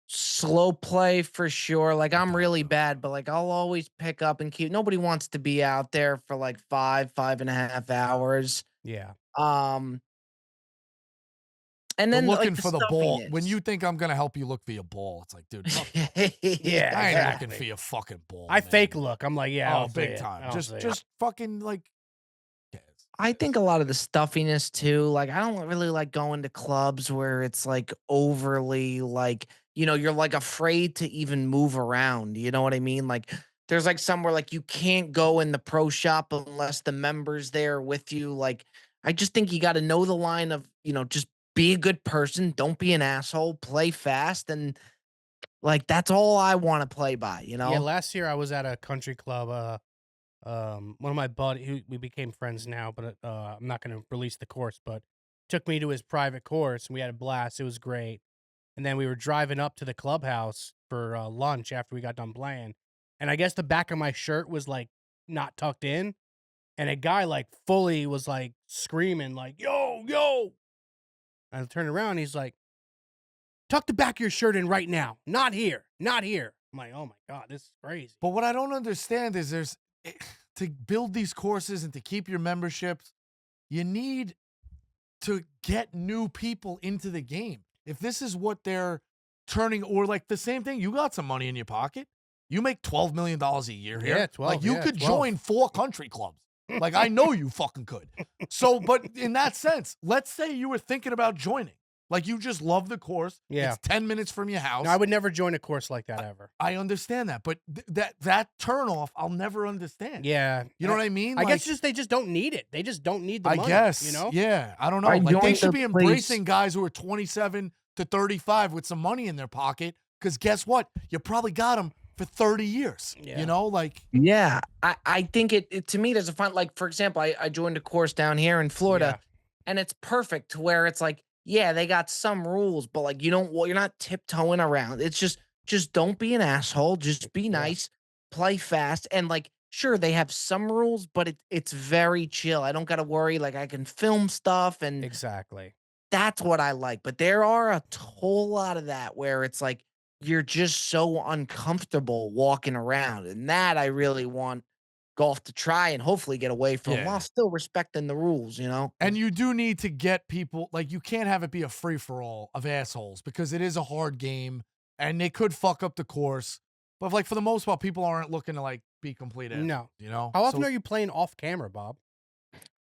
Slow play for sure. Like I'm really bad, but like I'll always pick up and keep. Nobody wants to be out there for like 5.5 hours. Yeah. And The then looking like the for the ball. When stuffiness. you think I'm gonna help you look for your ball, it's like, dude, fuck, Yeah, I ain't exactly. looking for your fucking ball. I man. fake look. I'm like, yeah, I Oh, don't see big it. I time. don't see it. Just fucking like. I think a lot of the stuffiness too. Like I don't really like going to clubs where it's like overly like, you're like afraid to even move around. You know what I mean? Like there's like somewhere like you can't go in the pro shop unless the member's there with you. Like I just think you got to know the line of, just be a good person, don't be an asshole, play fast, and like that's all I want to play by, Yeah, last year I was at a country club. One of my buddy, who we became friends now, but I'm not going to release the course, but took me to his private course and we had a blast. It was great. And then we were driving up to the clubhouse for lunch after we got done playing. And I guess the back of my shirt was like not tucked in. And a guy like fully was like screaming like, yo, yo. And I turned around and he's like, tuck the back of your shirt in right now. Not here. Not here. I'm like, oh my God, this is crazy. But what I don't understand is to build these courses and to keep your memberships, you need to get new people into the game. If this is what they're turning, or like the same thing, you got some money in your pocket. You make $12 million a year here. Yeah, 12. Like you yeah, could 12. join 4 country clubs. Like, I know you fucking could. So, but in that sense, let's say you were thinking about joining. Like, you just love the course. Yeah. It's 10 minutes from your house. No, I would never join a course like that ever. I understand that, but that turnoff, I'll never understand. Yeah. You know what I mean? I Like, guess just they just don't need it. They just don't need the money. I guess. You know? Yeah. I don't know. I Like, they joined should the be place- embracing guys who are 27 to 35 with some money in their pocket. Because guess what? You probably got them for 30 years. Yeah. You know, like. Yeah, I think it to me there's a fun, like, for example, I joined a course down here in Florida, and it's perfect to where it's like, yeah, they got some rules, but like you're not tiptoeing around. It's just don't be an asshole, just be nice, play fast, and like sure they have some rules, but it's very chill. I don't got to worry, like I can film stuff, and Exactly. that's what I like. But there are a whole lot of that where it's like you're just so uncomfortable walking around, and that I really want golf to try and hopefully get away from Yeah. while still respecting the rules, you know? And you do need to get people, like, you can't have it be a free for all of assholes because it is a hard game and they could fuck up the course. But, like, for the most part, people aren't looking to, like, be complete assholes, No. you know? How often So- are you playing off camera, Bob?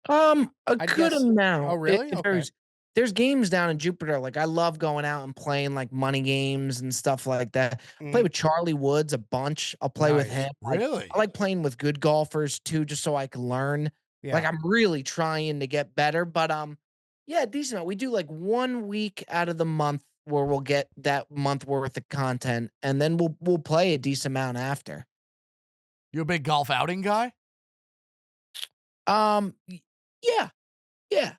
A I good guess- amount. Oh, really? Okay. There's games down in Jupiter. Like I love going out and playing like money games and stuff like that. I play with Charlie Woods a bunch. I'll play with Nice. him. Really? I like playing with good golfers too, just so I can learn. Yeah. Like I'm really trying to get better. But yeah, decent. We do like 1 week out of the month where we'll get that month worth of content, and then we'll play a decent amount after. You a big golf outing guy? Yeah, yeah.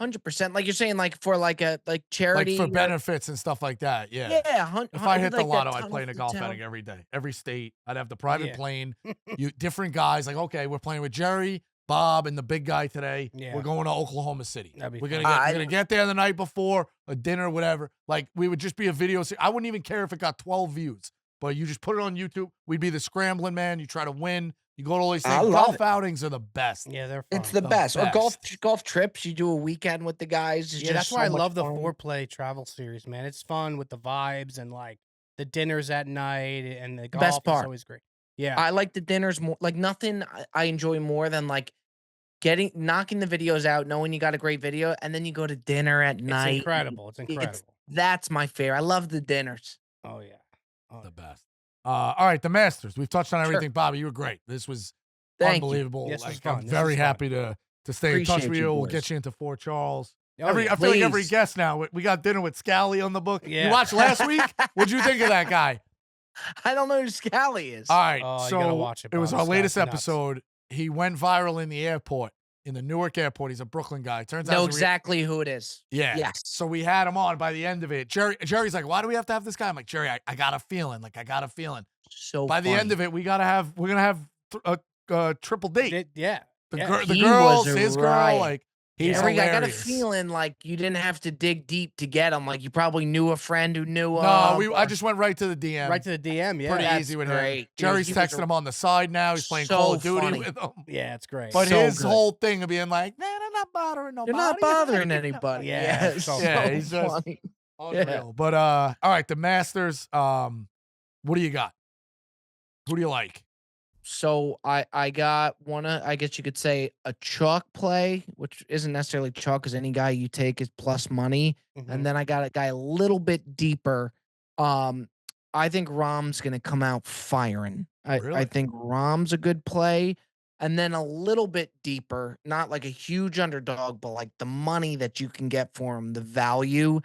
100%. Like you're saying, like for like a charity, Like for or- benefits and stuff like that, yeah. Yeah, If I hit the like that lotto, I'd tunnel play in a through golf town. outing every day, every state. I'd have the private Yeah. plane. You different guys, like, okay, we're playing with Jerry, Bob, and the big guy today. Yeah. We're going to Oklahoma City. That'd be We're fun. gonna get there the night before, a dinner, whatever. Like, we would just be a video. I wouldn't even care if it got 12 views, but you just put it on YouTube. We'd be the scrambling man. You try to win. You go to all these I things. love Golf it. outings are the best. Yeah, they're fun. It's the The best. Or best. golf trips. You do a weekend with the guys. It's Yeah, that's just why I so much love the fun. foreplay travel series, man. It's fun with the vibes and like the dinners at night and the golf. Best part. Is always great. Yeah. I like the dinners more. Like nothing I enjoy more than like knocking the videos out, knowing you got a great video, and then you go to dinner at It's night. incredible. It's incredible. That's my favorite. I love the dinners. Oh yeah. Oh, The best. All right, the Masters. We've touched on Sure. everything. Bobby, you were great. This was Thank you. unbelievable. This was Like, fun. I'm This very was fun. happy to stay in touch Appreciate with you, you. We'll boys. get you into Fort Charles. Oh, I yeah. feel like every Please. guest now. We got dinner with Scally on the book. You Yeah. watched last week? What'd you think of that guy? I don't know who Scally is. All right, Oh, you so gotta watch it, was Bob. our This latest guy's nuts. episode. He went viral in the airport, in the Newark airport. He's a Brooklyn guy. Turns out, know he's a exactly who it is. yeah. Yes. So we had him on. By the end of it, Jerry's like, "Why do we have to have this guy?" I'm like, "Jerry, I got a feeling. Like, I got a feeling." So By the end of it, we're gonna have a triple date. Yeah. The, Yeah. the He girls, was a his girl, riot. like he's Eric, I got a hilarious. feeling like you didn't have to dig deep to get him. Like you probably knew a friend who knew him. No, I just went right to the DM. Right to the DM. Yeah. Pretty that's easy with great, him. dude. Jerry's He was texting a- him on the side now. He's playing So Call of Duty funny. with him. Yeah, it's great. But So his good. whole thing of being like, "Man, I'm not bothering nobody." You're not bothering anybody. Yeah, Yeah, so Yeah, so he's just- funny. Unreal. But all right, the Masters. What do you got? Who do you like? So I got I guess you could say a chalk play, which isn't necessarily chalk because any guy you take is plus money. Mhm. And then I got a guy a little bit deeper. I think Rahm's gonna come out firing. Really? I think Rahm's a good play. And then a little bit deeper, not like a huge underdog, but like the money that you can get for him, the value.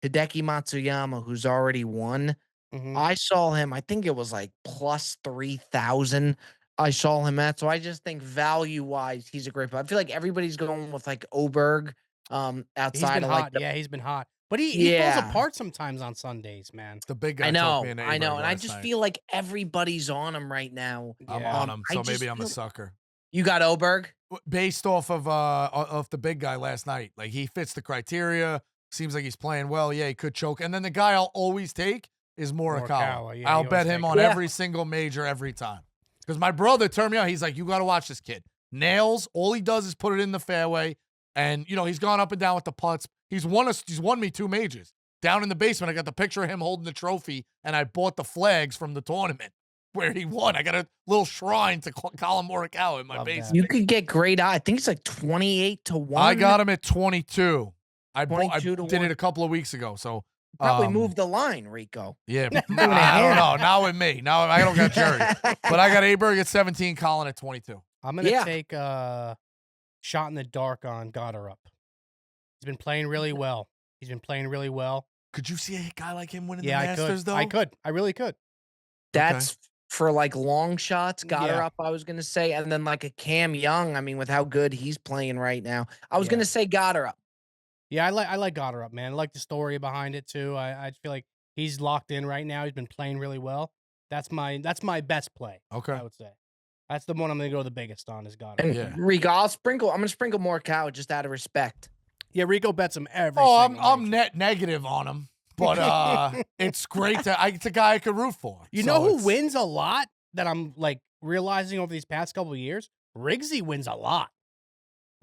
Hideki Matsuyama, who's already won. Mhm. I saw him, I think it was like plus 3,000. I saw him at. So I just think value wise, he's a great play. I feel like everybody's going with like Oberg He's outside been of hot. like the, Yeah, he's been hot. But he falls Yeah. apart sometimes on Sundays, man. The big guy. I took know, me an I know. Aberg And I last just night. feel like everybody's on him right now. I'm Yeah. on him, I so just maybe I'm a feel- sucker. You got Oberg? Based off of the big guy last night, like he fits the criteria. Seems like he's playing well. Yeah, he could choke. And then the guy I'll always take is Morikawa. Morikawa, yeah, I'll you bet always him take on him. Yeah. every single major every time. Because my brother turned me on. He's like, "You got to watch this kid. Nails. All he does is put it in the fairway, and he's gone up and down with the putts. He's won me 2 majors. Down in the basement, I got the picture of him holding the trophy, and I bought the flags from the tournament where he won. I got a little shrine to Colin Morikawa in my Love that. basement. You could get great odds. I think it's like 28 to 1. I got him at 22. I 22 to did 1. it a couple of weeks ago. So Probably moved the line, Rico. Yeah, Doing it I don't hand. know. Not with me. Now I don't got Jerry, but I got Aberg at 17, Colin at 22. I'm gonna Yeah. take a shot in the dark on Gotterup. He's been playing really well. He's been playing really well. Could you see a guy like him winning Yeah, the Masters, though? I could. I really could. That's for like long shots. Got her Yeah. up, I was gonna say, and then like a Cam Young. I mean, with how good he's playing right now, I was Yeah. gonna say got her up. Yeah, I like Gotterup, man. I like the story behind it too. I feel like he's locked in right now. He's been playing really well. That's my best play. Okay. I would say. That's the one I'm gonna go the biggest on is Gotterup. And Yeah. Rico, I'm gonna sprinkle more cow just out of respect. Yeah, Rico bets him every. Oh, single I'm major. net negative on him, but it's great to. It's a guy I could root for. You So know who it's- wins a lot that I'm like realizing over these past couple of years? Riggsy wins a lot.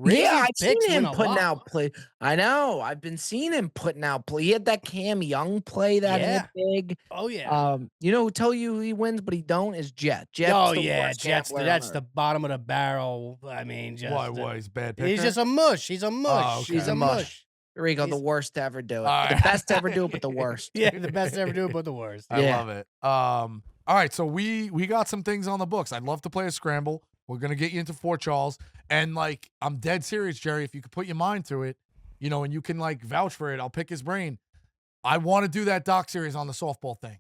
Yeah, I've Riggsy's seen picks him win a putting lot. out play. I know. I've been seeing him putting out play. He had that Cam Young play that hit big. Oh yeah. You know who tell you he wins, but he don't is Jet. Jet's Oh the yeah, worst Jets. gambler on That's earth. the bottom of the barrel. I mean, just Why he's bad picker? he's just a mush. He's a mush. okay. He's a mush. Rico, the he's- worst to ever do it. All The right. best to ever do it, but the worst. Yeah, the best to ever do it, but the worst. I Yeah. love it. All right, so we got some things on the books. I'd love to play a scramble. We're gonna get you into Fort Charles, and like I'm dead serious, Jerry. If you could put your mind to it, you know, and you can like vouch for it, I'll pick his brain. I want to do that doc series on the softball thing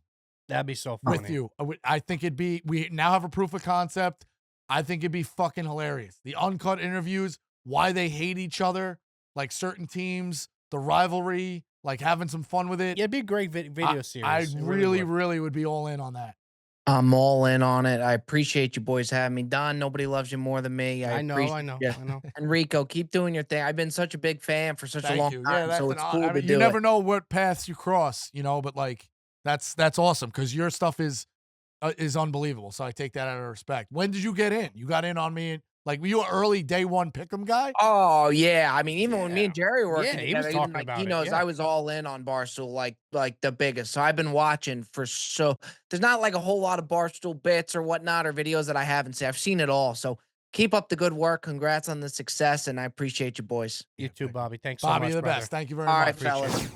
That'd be so funny. with you. I think it'd be. We now have a proof of concept. I think it'd be fucking hilarious. The uncut interviews, why they hate each other, like certain teams, the rivalry, like having some fun with it. Yeah, it'd be a great video series. I It really would be all in on that. I'm all in on it. I appreciate you boys having me. Don, nobody loves you more than me. I know. appreciate you. And Rico, keep doing your thing. I've been such a big fan for such a Thank long you. time, that's so an it's hon- cool I to mean, do you never it. know what paths you cross, you know, but like that's awesome because your stuff is unbelievable. So I take that out of respect. When did you get in? You got in on me, like were you an early day one pick'em guy? Oh yeah, I mean, even when me and Jerry were working Yeah, he was together, talking even, like, about he it, knows yeah. I was all in on Barstool, like the biggest. So I've been watching for there's not like a whole lot of Barstool bits or whatnot or videos that I haven't seen. I've seen it all. So keep up the good work. Congrats on the success, and I appreciate you boys. You too, Bobby. Thanks so Bobby, much, you're the brother. best. Thank you very All much. right, Appreciate fellas. it.